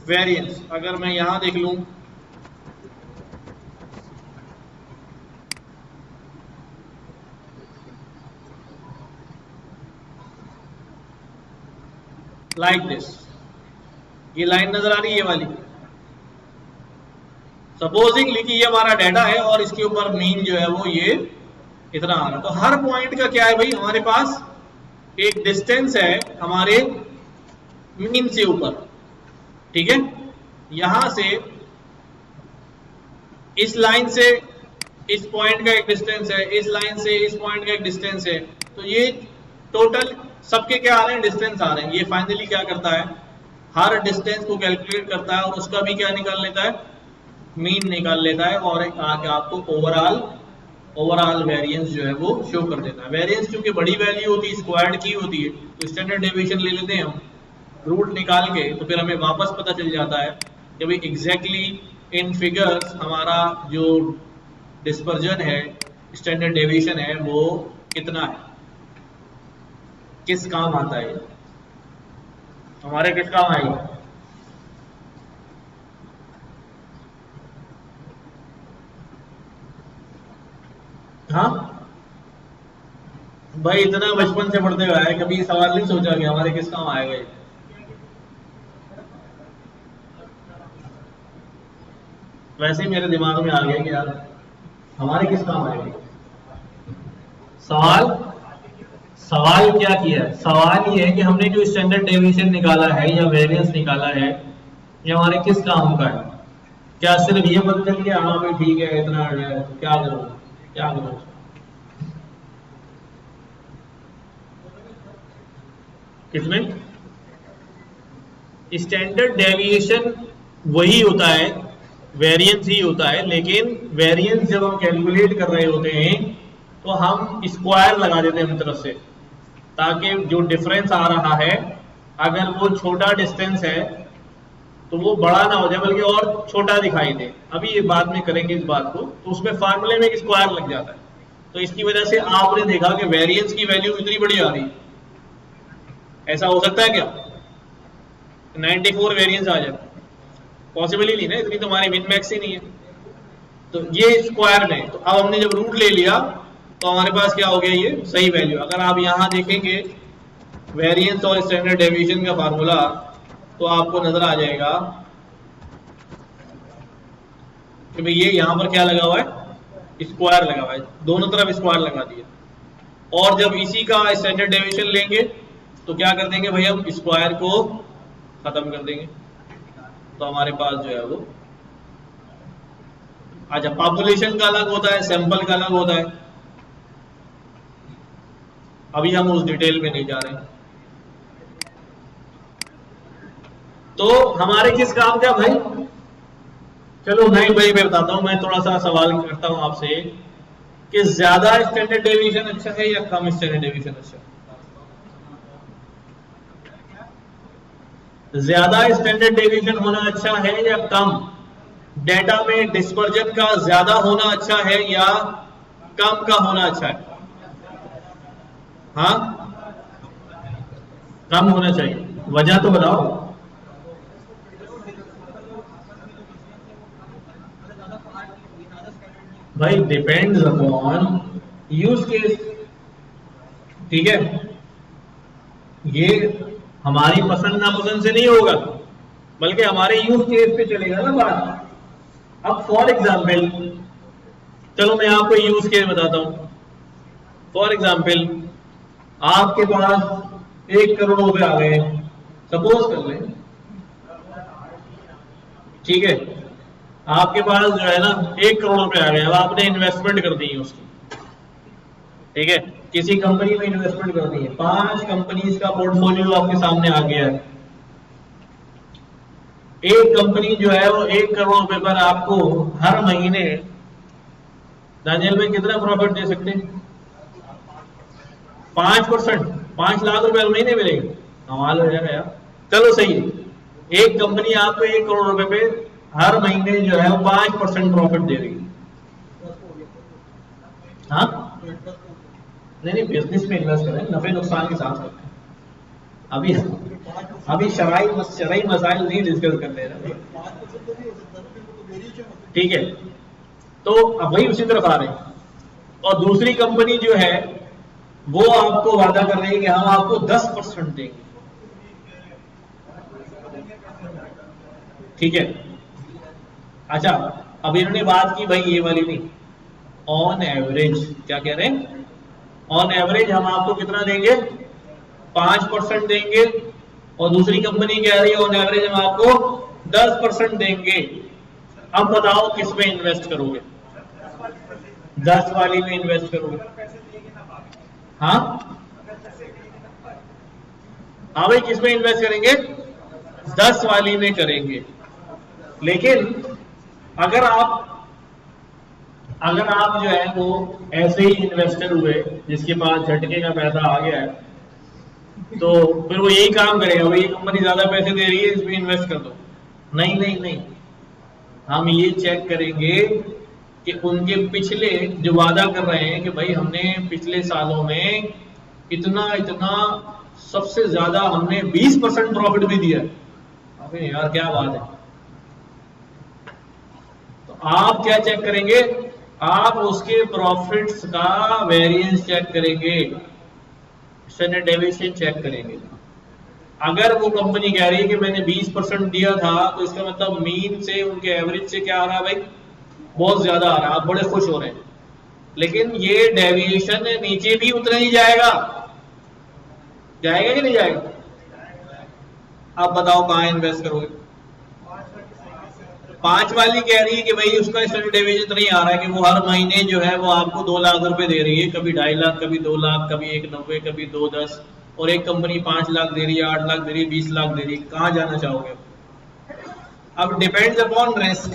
वेरिएंस। अगर मैं यहां देख लूं, लाइक दिस, ये लाइन नजर आ रही है, ये वाली। सपोजिंगली कि ये हमारा डाटा है और इसके ऊपर मीन जो है वो ये इतना आ रहा है। तो हर पॉइंट का क्या है भाई, हमारे पास एक डिस्टेंस है हमारे मीन से ऊपर। ठीक है, यहां से इस लाइन से इस पॉइंट का एक डिस्टेंस है, इस लाइन से इस पॉइंट का एक डिस्टेंस है। तो ये टोटल सबके क्या आ रहे हैं? डिस्टेंस आ रहे हैं। ये फाइनली क्या करता है, हर डिस्टेंस को कैलकुलेट करता है और उसका भी क्या निकाल लेता है? मीन निकाल लेता है, और आगे आपको ओवरऑल वेरिएंस जो है वो शो कर देता है। वेरिएंस क्योंकि बड़ी वैल्यू होती है, स्क्वायर्ड की होती है, तो स्टैंडर्ड डेविएशन ले लेते हैं हम रूट निकाल के, तो फिर हमें वापस पता चल जाता है कि भाई एग्जैक्टली इन फिगर्स हमारा जो डिस्पर्जन है, स्टैंडर्ड डेविएशन है, वो कितना है, किस काम आता है, हमारे किस काम आएगा। हाँ भाई, इतना बचपन से पढ़ते हुए आए, कभी सवाल नहीं सोचा कि हमारे किस काम आएगा ये। वैसे ही मेरे दिमाग में आ गया कि यार हमारे किस काम आएगा। सवाल क्या किया है? सवाल ये है कि हमने जो स्टैंडर्ड डेविएशन निकाला है या वेरिएंस निकाला है, ये हमारे किस काम का है? क्या सिर्फ ये पता चल गया हाँ भाई ठीक है इतना है, क्या करो? किसमें? स्टैंडर्ड डेविएशन वही होता है वेरिएंस ही होता है, लेकिन वेरिएंस जब हम कैलकुलेट कर रहे होते हैं तो हम स्क्वायर लगा देते हैं अपनी तरफ से, ताकि जो डिफरेंस आ रहा है अगर वो छोटा डिस्टेंस है तो वो बड़ा ना हो जाए बल्कि और छोटा दिखाई दे। अभी ये बाद में करेंगे इस बात को, तो उसमें फार्मूले में एक स्क्वायर लग जाता है। तो इसकी वजह से आपने देखा कि वेरिएंस की वैल्यू इतनी बड़ी आ रही, ऐसा हो सकता है क्या 94 वेरिएंस आ जाए? पॉसिबल ही नहीं ना, इतनी तो हमारी मिन मैक्स ही नहीं है। तो ये स्क्वायर में, तो अब हमने जब रूट ले लिया तो हमारे पास क्या हो गया, ये सही वैल्यू। अगर आप यहां देखेंगे वेरिएंस और स्टैंडर्ड डेविएशन का फार्मूला तो आपको नजर आ जाएगा कि भाई ये यहां पर क्या लगा हुआ है, स्क्वायर लगा हुआ है, दोनों तरफ स्क्वायर लगा दिया। और जब इसी का स्टैंडर्ड डेविएशन लेंगे तो क्या कर देंगे भाई, हम स्क्वायर को खत्म कर देंगे, तो हमारे पास जो है वो, अच्छा पॉपुलेशन का अलग होता है, सैंपल का अलग होता है, अभी हम उस डिटेल में नहीं जा रहे। तो हमारे किस काम का भाई, चलो नहीं भाई मैं बताता हूं, मैं थोड़ा सा सवाल करता हूं आपसे कि ज्यादा स्टैंडर्ड डेविएशन अच्छा है या कम स्टैंडर्ड डेविएशन अच्छा है? ज्यादा स्टैंडर्ड डेविएशन होना अच्छा है या कम? डेटा में डिस्पर्जन का ज्यादा होना अच्छा है या कम का होना अच्छा है? हाँ कम होना चाहिए, वजह तो बताओ। भाई डिपेंड्स अपॉन यूज केस, ठीक है, ये हमारी पसंद नापसंद से नहीं होगा बल्कि हमारे यूज केस पे चलेगा ना बात। अब फॉर एग्जाम्पल, चलो मैं आपको यूज केस बताता हूं। फॉर एग्जाम्पल आपके पास 1 करोड़ रुपए आ गए, सपोज कर लें, ठीक है, आपके पास जो है ना 1 करोड़ रुपए आ गए, अब आपने इन्वेस्टमेंट कर दी है उसकी, ठीक है, किसी कंपनी में इन्वेस्टमेंट कर दी है, 5 कंपनीज का पोर्टफोलियो आपके सामने आ गया है। एक कंपनी जो है वो 1 करोड़ रुपए पर आपको हर महीने दानियल में कितना प्रॉफिट दे सकते हैं? 5%, 5 लाख रुपए हर महीने मिलेंगे, कमाल हो जाएगा यार। चलो सही है, एक कंपनी आपको 1 करोड़ रुपए पे हर महीने जो है वो 5% प्रॉफिट दे रही है। हाँ नहीं, बिजनेस में इन्वेस्ट करें, नफे नुकसान के साथ करते हैं। अभी शरई मसाइल नहीं डिस्कस कर ले रहे, ठीक है, तो अब वही उसी तरफ आ रहे हैं। और दूसरी कंपनी जो है वो आपको वादा कर रही है कि हम आपको 10% देंगे, ठीक है। अच्छा अब इन्होंने बात की भाई ये वाली नहीं, ऑन एवरेज क्या कह रहे हैं, ऑन एवरेज हम आपको कितना देंगे, 5% देंगे, और दूसरी कंपनी कह रही है ऑन एवरेज हम आपको 10% देंगे। अब बताओ किस में इन्वेस्ट करोगे? 10 वाली में इन्वेस्ट करोगे? हाँ हाँ भाई, किस में इन्वेस्ट करेंगे? 10 वाली में करेंगे। लेकिन अगर आप जो है वो ऐसे ही इन्वेस्टर हुए जिसके पास झटके का पैसा आ गया है, तो फिर वो यही काम करेगा, वो ये कंपनी ज्यादा पैसे दे रही है इसमें इन्वेस्ट कर दो। नहीं नहीं नहीं, हम ये चेक करेंगे कि उनके पिछले जो वादा कर रहे हैं कि भाई हमने पिछले सालों में इतना इतना, सबसे ज्यादा हमने 20% प्रॉफिट भी दिया। अबे यार क्या बात है। तो आप क्या चेक करेंगे? आप उसके प्रॉफिट्स का वेरिएंस चेक करेंगे, स्टैंडर्ड डेविएशन चेक करेंगे। अगर वो कंपनी कह रही है कि मैंने 20% दिया था, तो इसका मतलब मीन से उनके एवरेज से क्या आ रहा है भाई, बहुत ज्यादा आ रहा है, आप बड़े खुश हो रहे हैं। लेकिन ये डेविएशन नीचे भी उतना ही जाएगा, जाएगा कि नहीं जाएगा? आप बताओ कहां इन्वेस्ट करोगे? 5 वाली कह रही है कि भाई उसका स्टैंडर्ड डेविएशन नहीं आ रहा है कि वो हर महीने जो है वो आपको 2 लाख रुपए दे रही है, कभी 2.5 लाख, कभी 2 लाख, कभी 1.90, कभी 2.10, और एक कंपनी 5 लाख दे रही है, 8 लाख दे रही है, 20 लाख दे रही है। कहां जाना चाहोगे? अब डिपेंड्स अपॉन रिस्क,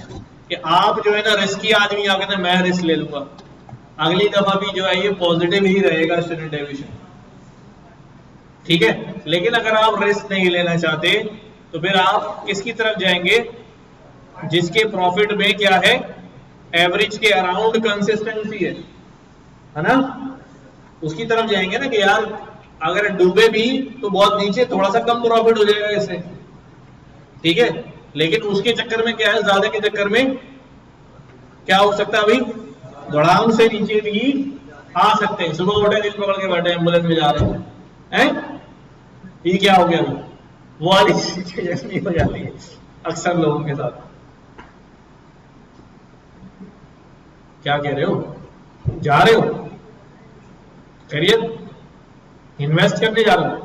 कि आप जो है ना रिस्की आदमी आ कहते हैं मैं रिस्क ले लूंगा, अगली दफा भी जो है ये पॉजिटिव ही रहेगा स्टैंडर्ड डेविएशन, ठीक है। लेकिन अगर आप रिस्क नहीं लेना चाहते तो फिर आप किसकी तरफ जाएंगे, जिसके प्रॉफिट में क्या है, एवरेज के अराउंड कंसिस्टेंसी है ना, उसकी तरफ जाएंगे ना कि यार अगर डूबे भी तो बहुत नीचे, थोड़ा सा कम प्रॉफिट हो जाएगा इससे, ठीक है। लेकिन उसके चक्कर में क्या है, ज्यादा के चक्कर में क्या हो सकता है, अभी धड़ाम से नीचे भी आ सकते हैं। सुबह उठे दिल पकड़ के बैठे एम्बुलेंस में जा रहे हैं, ये क्या हो गया, वो वाली चीज हो जाती है अक्सर लोगों के साथ। क्या कह रहे हो, जा रहे हो करियर इन्वेस्ट करने जा रहे हो,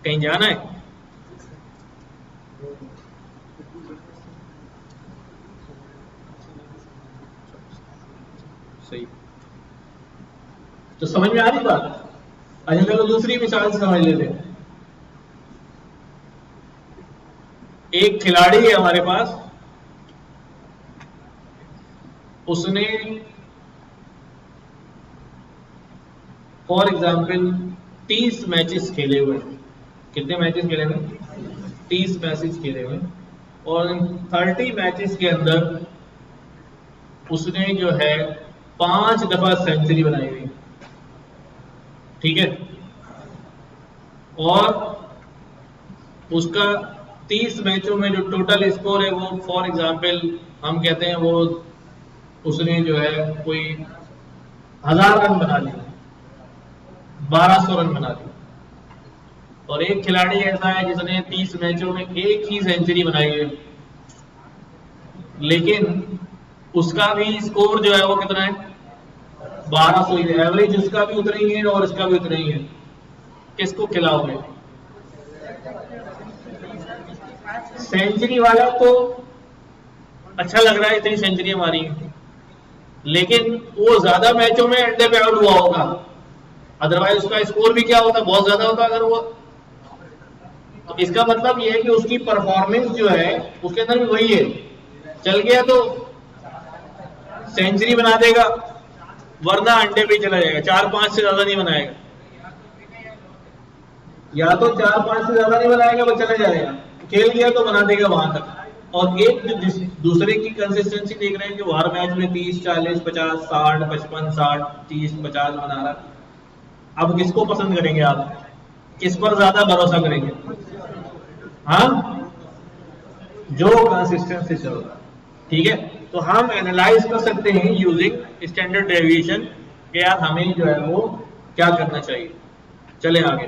कहीं जाना है, सही। तो समझ में आ रही बात। अच्छा चलो दूसरी मिसाल से समझ लेते हैं। एक खिलाड़ी है हमारे पास, उसने फॉर एग्जाम्पल 30 मैचेस खेले हुए, कितने मैचेस खेले हुए, 30 मैचेस खेले हुए, और 30 मैचेस के अंदर उसने जो है 5 दफा सेंचुरी बनाई हुई, ठीक है। और उसका 30 मैचों में जो टोटल स्कोर है वो फॉर एग्जाम्पल हम कहते हैं वो उसने जो है कोई 1000 रन बना लिए, 1200 रन बना लिए। और एक खिलाड़ी ऐसा है जिसने 30 मैचों में एक ही सेंचुरी बनाई है, लेकिन उसका भी स्कोर जो है वो कितना है, 1200 ही, एवरेज उसका भी उतना ही है और इसका भी उतना ही है। किसको खिलाओगे, सेंचुरी वाला तो अच्छा लग रहा है इतनी सेंचुरी मारी, लेकिन वो ज्यादा मैचों में अंडे पे आउट हुआ होगा, अदरवाइज उसका स्कोर भी क्या होता, बहुत ज्यादा होता अगर वो। तो इसका मतलब ये है कि उसकी परफॉर्मेंस जो है उसके अंदर भी वही है, चल गया तो सेंचुरी बना देगा, वरना अंडे पे चला जाएगा, 4-5 से ज्यादा नहीं बनाएगा, या तो 4-5 से ज्यादा नहीं बनाएगा वो चला जाएगा, खेल गया तो बना देगा वहां तक। और एक दूसरे की कंसिस्टेंसी देख रहे हैं कि वो हर मैच में 30, 40, 50, 60, 55, 60, 30, 50 बना रहा। अब किसको पसंद करेंगे आप, किस पर ज्यादा भरोसा करेंगे, हाँ, जो कंसिस्टेंसी चल रहा है, ठीक है। तो हम एनालाइज कर सकते हैं यूजिंग स्टैंडर्ड डेविएशन कि यार हमें जो है वो क्या करना चाहिए। चले आगे।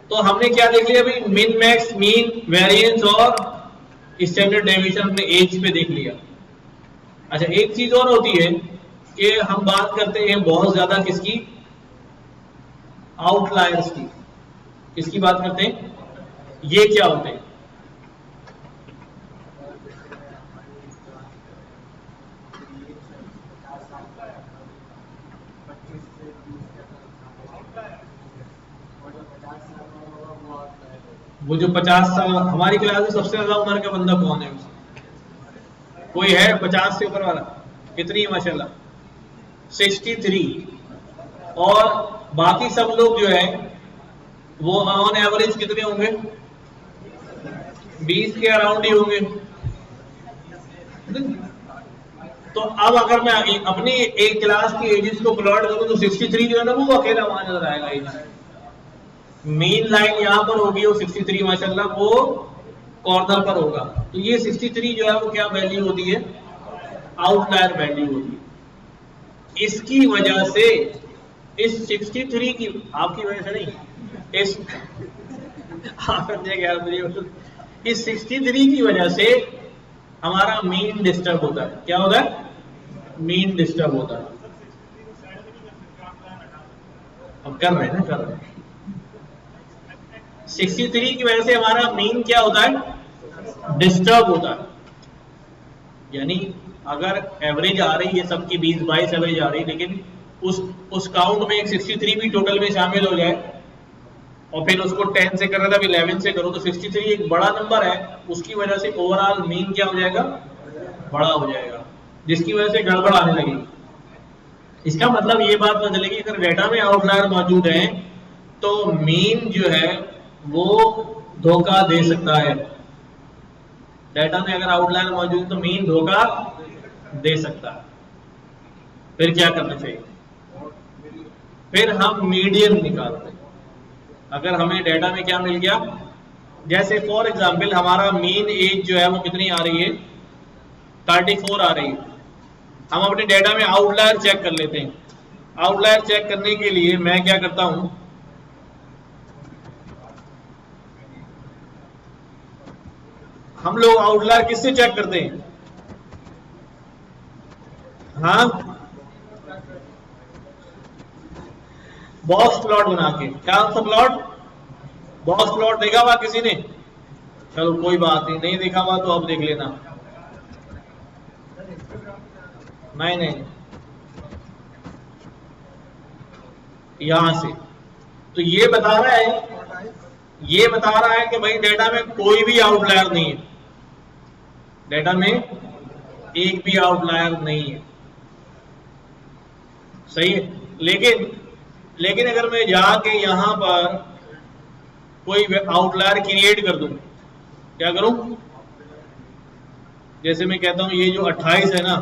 तो हमने क्या देख लिया अभी, मिन मैक्स, मीन, वेरिएंस और स्टैंडर्ड डेविएशन हमने एज पे देख लिया। अच्छा एक चीज और होती है कि हम बात करते हैं बहुत ज्यादा किसकी, आउटलायर्स की। किसकी बात करते हैं, ये क्या होते हैं, वो जो 50 साल, हमारी क्लास में सबसे ज्यादा उम्र का बंदा कौन है, कोई है 50 से ऊपर वाला, कितनी माशाल्लाह, 63। और बाकी सब लोग जो है वो ऑन एवरेज कितने होंगे, 20 के अराउंड ही होंगे। तो अब अगर मैं अपनी एक क्लास की एजेस को प्लॉट करूं तो 63 जो है ना वो अकेला वहां नजर आएगा एज। मेन लाइन यहां पर होगी वो 63 माशाल्लाह, वो कॉर्नर पर होगा। तो ये 63 जो है वो क्या वैल्यू होती है, आउटलायर वैल्यू होती है। इसकी वजह से इस 63 की, आपकी वजह से नहीं, इस इस 63 की वजह से हमारा मीन डिस्टर्ब होता है। क्या होता है, मीन डिस्टर्ब होता है। अब कर रहे हैं ना, कर रहे हैं। 63 की वजह से हमारा मीन क्या होता है, डिस्टर्ब होता है। यानी अगर एवरेज आ रही है सबकी 20-22 एवरेज आ रही है, लेकिन उस उस काउंट में एक 63 भी टोटल में शामिल हो जाए और फिर उसको 10 से कर रहा था, अब 11 से करो, तो 63 एक बड़ा नंबर है, उसकी वजह से ओवरऑल मीन क्या हो जाएगा, बड़ा हो जाएगा, जिसकी वजह से गड़बड़ आने लगेगी। इसका मतलब ये बात न चलेगी अगर डेटा में आउटलायर मौजूद है तो मीन जो है वो धोखा दे सकता है। डेटा में अगर आउटलायर मौजूद है तो मीन धोखा दे सकता है। फिर क्या करना चाहिए, फिर हम मीडियन निकालते हैं। अगर हमें डेटा में क्या मिल गया, जैसे फॉर एग्जांपल हमारा मीन एज जो है वो कितनी आ रही है, 34 आ रही है। हम अपने डेटा में आउटलायर चेक कर लेते हैं। आउटलायर चेक करने के लिए मैं क्या करता हूं, हम लोग आउटलायर किससे चेक करते हैं, हाँ, बॉक्स प्लॉट बना के। क्या सा प्लॉट, बॉक्स प्लॉट देखा हुआ किसी ने, चलो कोई बात नहीं, नहीं देखा हुआ तो अब देख लेना। नहीं, यहां से तो ये बता रहा है, ये बता रहा है कि भाई डेटा में कोई भी आउटलायर नहीं है, डेटा में एक भी आउटलायर नहीं है, सही है। लेकिन अगर मैं जाके यहां पर कोई आउटलायर क्रिएट कर दूं, क्या करूं, जैसे मैं कहता हूं ये जो 28 है ना,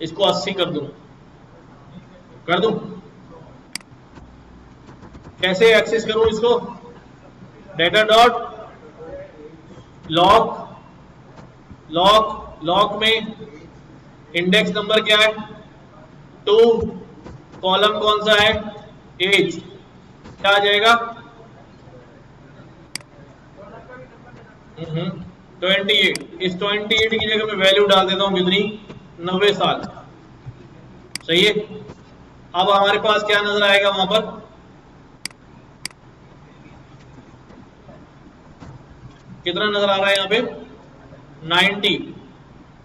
इसको 80 कर दूं, कैसे एक्सेस करूं इसको, डेटा डॉट लॉक में इंडेक्स नंबर क्या है 2, कॉलम कौन सा है एज, क्या आ जाएगा 28। इस 28 की जगह मैं वैल्यू डाल देता हूं कितनी, 90 साल, सही है। अब हमारे पास क्या नजर आएगा वहां पर, कितना नजर आ रहा है यहाँ पे 90।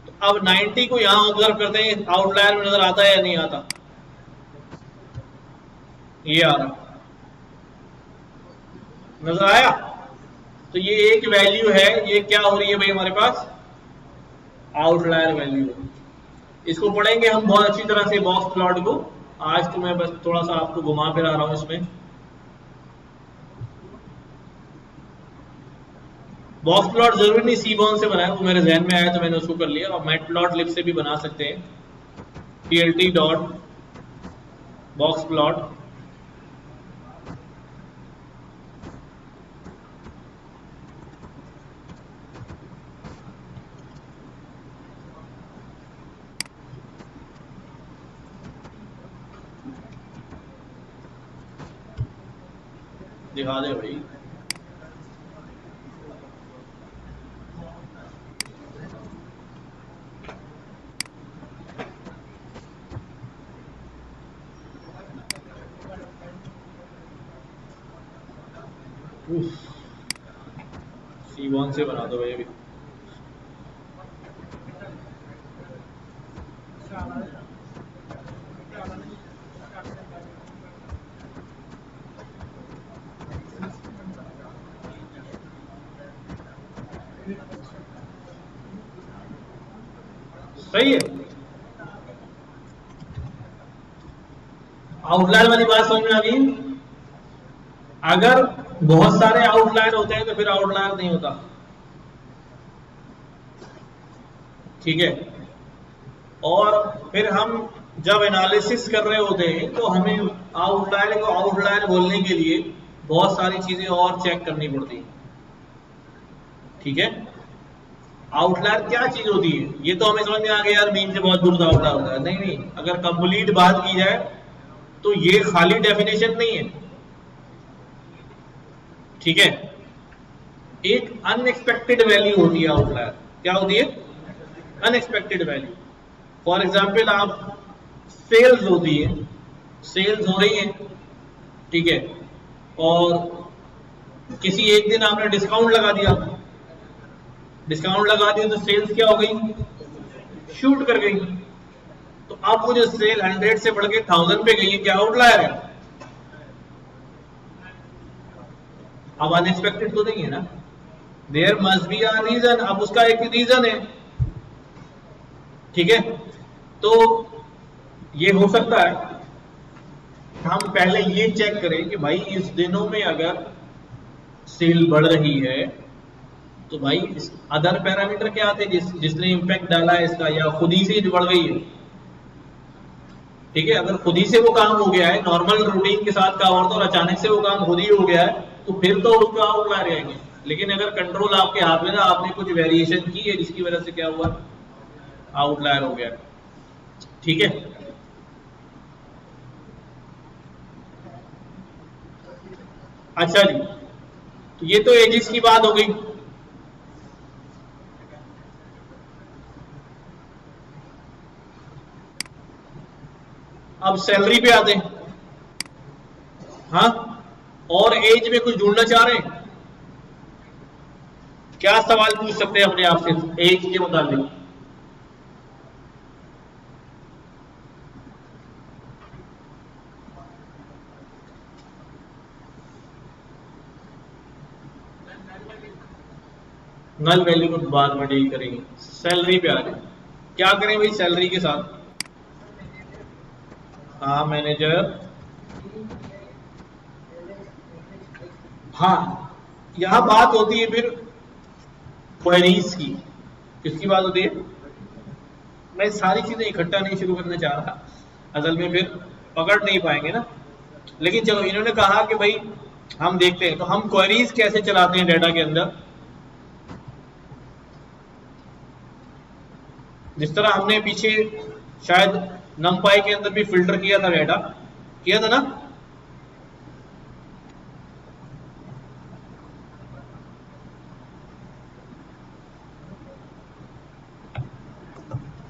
तो अब 90 को यहां ऑब्जर्व करते हैं, आउटलायर में नजर आता है या नहीं आता, ये आ रहा, नजर आया। तो ये एक वैल्यू है, ये क्या हो रही है भाई हमारे पास, आउटलायर वैल्यू। इसको पढ़ेंगे हम बहुत अच्छी तरह से बॉक्स प्लॉट को। आज तो मैं बस थोड़ा सा आपको घुमा फिरा रहा हूं इसमें। बॉक्स प्लॉट जरूरी नहीं सीबॉर्न से बनाया, वो मेरे जहन में आया तो मैंने उसको कर लिया। और मैटप्लॉटलिब से भी बना सकते हैं, plt डॉट बॉक्स प्लॉट, दिखा दे भाई। C1 से बना दो भाई अभी। सही है, आउटलायर वाली बात समझ में आ गई। अगर बहुत सारे आउटलायर होते हैं तो फिर आउटलायर नहीं होता, ठीक है। और फिर हम जब एनालिसिस कर रहे होते हैं तो हमें आउटलायर को आउटलायर बोलने के लिए बहुत सारी चीजें और चेक करनी पड़ती है, ठीक है। आउटलायर क्या चीज होती है, ये तो हमें समझ में आ गया यार, मीन से बहुत दूर आउटलायर होता है। नहीं, अगर कंप्लीट बात की जाए तो ये खाली डेफिनेशन नहीं है, ठीक है। एक अनएक्सपेक्टेड वैल्यू होती है आउटलायर। क्या होती है, अनएक्सपेक्टेड वैल्यू। फॉर एग्जाम्पल आप सेल्स होती है, सेल्स हो रही है, ठीक है, और किसी एक दिन आपने डिस्काउंट लगा दिया, तो सेल्स क्या हो गई, शूट कर गई। तो अब वो जो सेल 100 से बढ़ के 1000 पे गई है, क्या आउटलायर है? अब अनएक्सपेक्टेड तो नहीं है ना, there must be a reason. अब उसका एक रीजन है, ठीक है। तो ये हो सकता है हम पहले ये चेक करें कि भाई इस दिनों में अगर सेल बढ़ रही है तो भाई अदर पैरामीटर क्या थे जिसने इंपैक्ट डाला है इसका, या खुद ही से बढ़ गई है, ठीक है। अगर खुद ही से वो काम हो गया है, नॉर्मल रूटीन के साथ काम होता है और अचानक से वो काम खुद ही हो गया है, तो फिर तो उसका आउटलायर रहेंगे। लेकिन अगर कंट्रोल आपके हाथ में था, आपने कुछ वेरिएशन की है जिसकी वजह से क्या हुआ, आउटलायर हो गया, ठीक है। अच्छा जी, तो ये तो एजिस की बात हो गई। अब सैलरी पे आते हैं। हाँ, और एज में कुछ ढूंढना चाह रहे हैं? क्या सवाल पूछ सकते हैं अपने आप से एज के मुताबिक? नल वैल्यू को बाद में डील करेंगे, सैलरी पे आ रहे हैं। क्या करें भाई सैलरी के साथ? हाँ मैनेजर, हाँ यहां बात होती है फिर क्वेरीज की। किसकी बात होती है? मैं सारी चीजें इकट्ठा नहीं शुरू करना चाह रहा, असल में फिर पकड़ नहीं पाएंगे ना। लेकिन चलो, इन्होंने कहा कि भाई हम देखते हैं, तो हम क्वेरीज कैसे चलाते हैं डेटा के अंदर। जिस तरह हमने पीछे शायद नमपाई के अंदर भी फिल्टर किया था डेटा, किया था ना।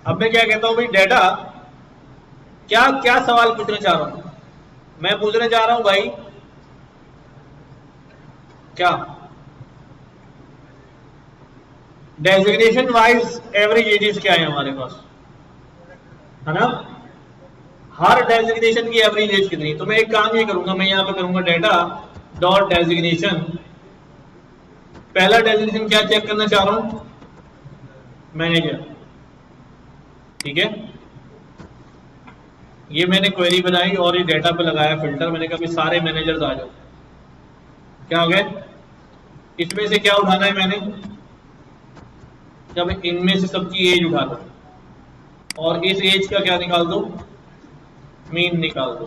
अब मैं क्या कहता हूं भाई, डेटा क्या क्या सवाल पूछना चाह रहा हूं? मैं पूछना चाह रहा हूं भाई, क्या डेजिग्नेशन वाइज एवरेज एजेस क्या है हमारे पास, है ना। हर डेजिग्नेशन की एवरेज एज कितनी? तो मैं एक काम ये करूंगा, मैं यहां पे करूंगा डेटा डॉट डेजिग्नेशन। पहला डेजिग्नेशन क्या चेक करना चाह रहा हूं? मैनेजर, ठीक है। ये मैंने क्वेरी बनाई और ये डेटा पे लगाया फिल्टर। मैंने कहा सारे मैनेजर्स आ जाओ। क्या हो गया? इसमें से क्या उठाना है मैंने? जब इनमें से सबकी एज उठा दो और इस एज का क्या निकाल दो, मीन निकाल दो।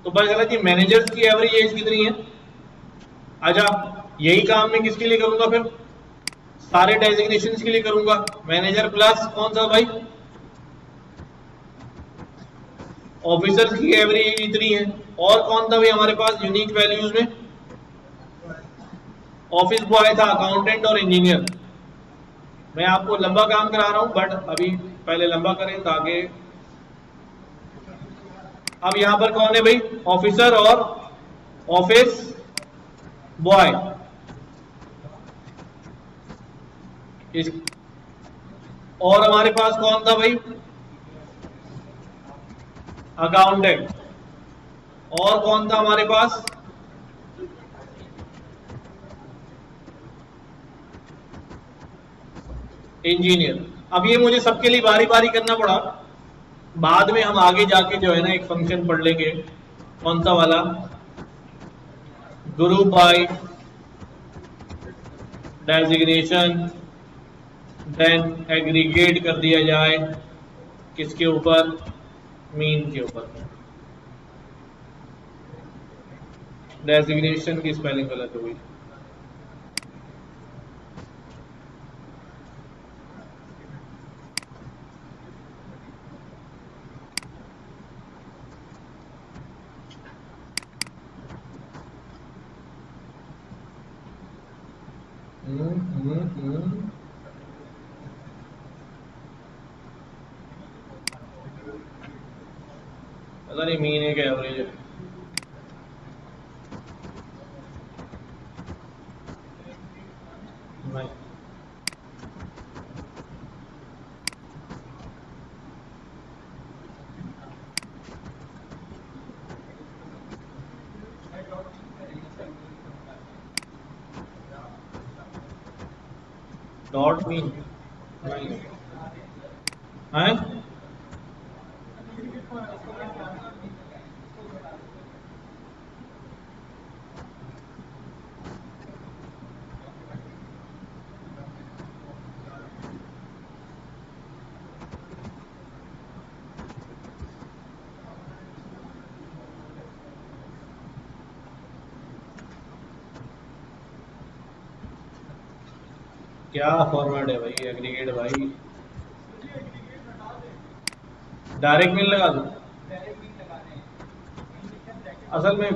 तो पता चला कि मैनेजर्स की एवरेज एज कितनी है। अच्छा, यही काम मैं किसके लिए करूंगा फिर? सारे डेजिग्नेशन के लिए करूंगा। मैनेजर प्लस कौन सा भाई, ऑफिसर्स की एवरेज एज इतनी है। और कौन था भाई हमारे पास यूनिक वैल्यूज में? ऑफिस बॉय था, अकाउंटेंट और इंजीनियर। मैं आपको लंबा काम करा रहा हूं, बट अभी पहले लंबा करें ताकि। अब यहां पर कौन है भाई? ऑफिसर और ऑफिस बॉय। इस और हमारे पास कौन था भाई? अकाउंटेंट। और कौन था हमारे पास? इंजीनियर। अब ये मुझे सबके लिए बारी बारी करना पड़ा। बाद में हम आगे जाके जो है ना एक फंक्शन पढ़ लेंगे, कौन सा वाला, group by designation, then aggregate कर दिया जाए किसके ऊपर, मीन के ऊपर। डेजिग्नेशन की स्पेलिंग गलत हो गई। पता नहीं मीन है क्या एवरेज है। नहीं, डॉट मीन नहीं है। क्या फॉर्मेट है भाई एग्रीगेट भाई, डायरेक्ट मीन लगा दो। असल में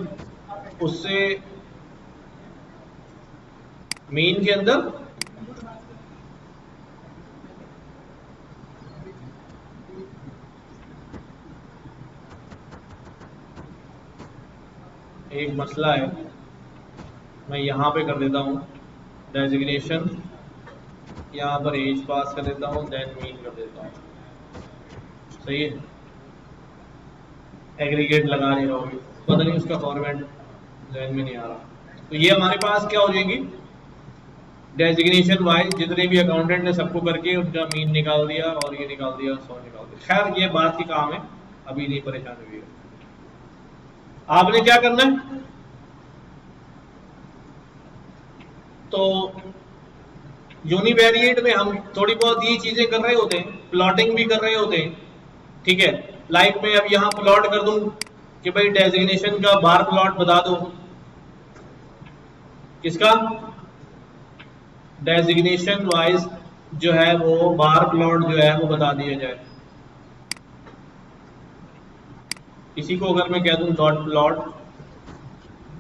उससे मीन के अंदर एक मसला है, मैं यहाँ पे कर देता हूँ डेजिग्नेशन, यहाँ पर एज पास कर देता हूँ, देन मीन कर देता हूँ, सही है। एग्रीगेट लगा नहीं रहा हूँ, पता नहीं उसका फॉर्मेट ध्यान में नहीं आ रहा। तो ये हमारे पास क्या हो जाएगी, डेजिग्नेशन वाइज जितने भी अकाउंटेंट ने सबको करके उनका मीन निकाल दिया और ये निकाल दिया, 100 निकाल दिया। खैर ये बात की काम है, अभी नहीं परेशान हुई। आपने क्या करना है, तो यूनिवेरिएट में हम थोड़ी बहुत ये चीजें कर रहे होते हैं, प्लॉटिंग भी कर रहे होते हैं, ठीक है। लाइक मैं अब यहां प्लॉट कर दूं कि भाई डेजिग्नेशन का बार प्लॉट बता दो, किसका डेजिग्नेशन वाइज जो है वो बार प्लॉट जो है वो बता दिया जाए। इसी को अगर मैं कह दूं डॉट प्लॉट,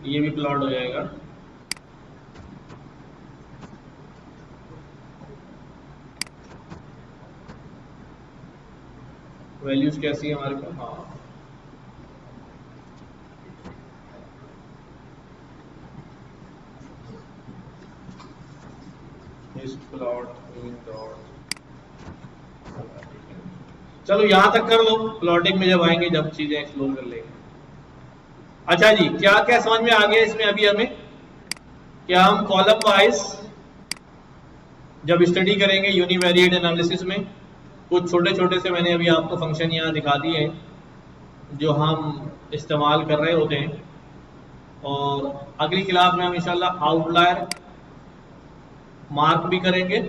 ये भी प्लॉट हो जाएगा। वैल्यूज कैसी है हमारे पास, हाँ इस प्लॉट चलो यहां तक कर लो, प्लॉटिंग में जब आएंगे जब चीजें एक्सप्लोर कर लेंगे। अच्छा जी, क्या क्या समझ में आ गया इसमें अभी हमें, क्या हम कॉलम वाइज जब स्टडी करेंगे यूनिवेरिएट एनालिसिस में, कुछ छोटे छोटे से मैंने अभी आपको फंक्शन यहाँ दिखा दिए हैं जो हम इस्तेमाल कर रहे होते हैं। और अगली क्लास में हम इंशाल्लाह आउटलायर मार्क भी करेंगे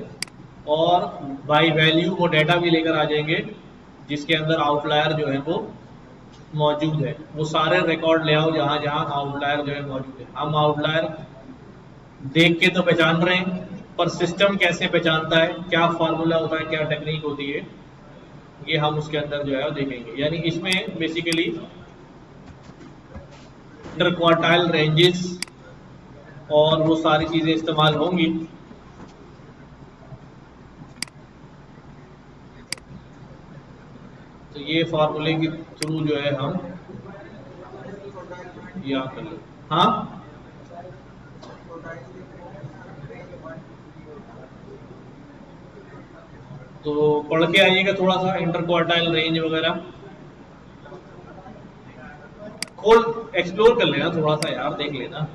और बाय वैल्यू वो डेटा भी लेकर आ जाएंगे जिसके अंदर आउटलायर जो है वो मौजूद है। वो सारे रिकॉर्ड ले आओ जहां जहां आउटलायर जो है मौजूद है। हम आउटलायर देख के तो पहचान रहे हैं, पर सिस्टम कैसे पहचानता है, क्या फार्मूला होता है, क्या टेक्निक होती है, ये हम उसके अंदर जो है वो देखेंगे। यानी इसमें बेसिकली इंटर क्वार्टाइल रेंजेस और वो सारी चीजें इस्तेमाल होंगी। तो ये फार्मूले के थ्रू जो है हम याद कर लें। हाँ तो पढ़ के आइएगा थोड़ा सा इंटर क्वार्टाइल रेंज वगैरह, खोल एक्सप्लोर कर लेना थोड़ा सा यार, देख लेना।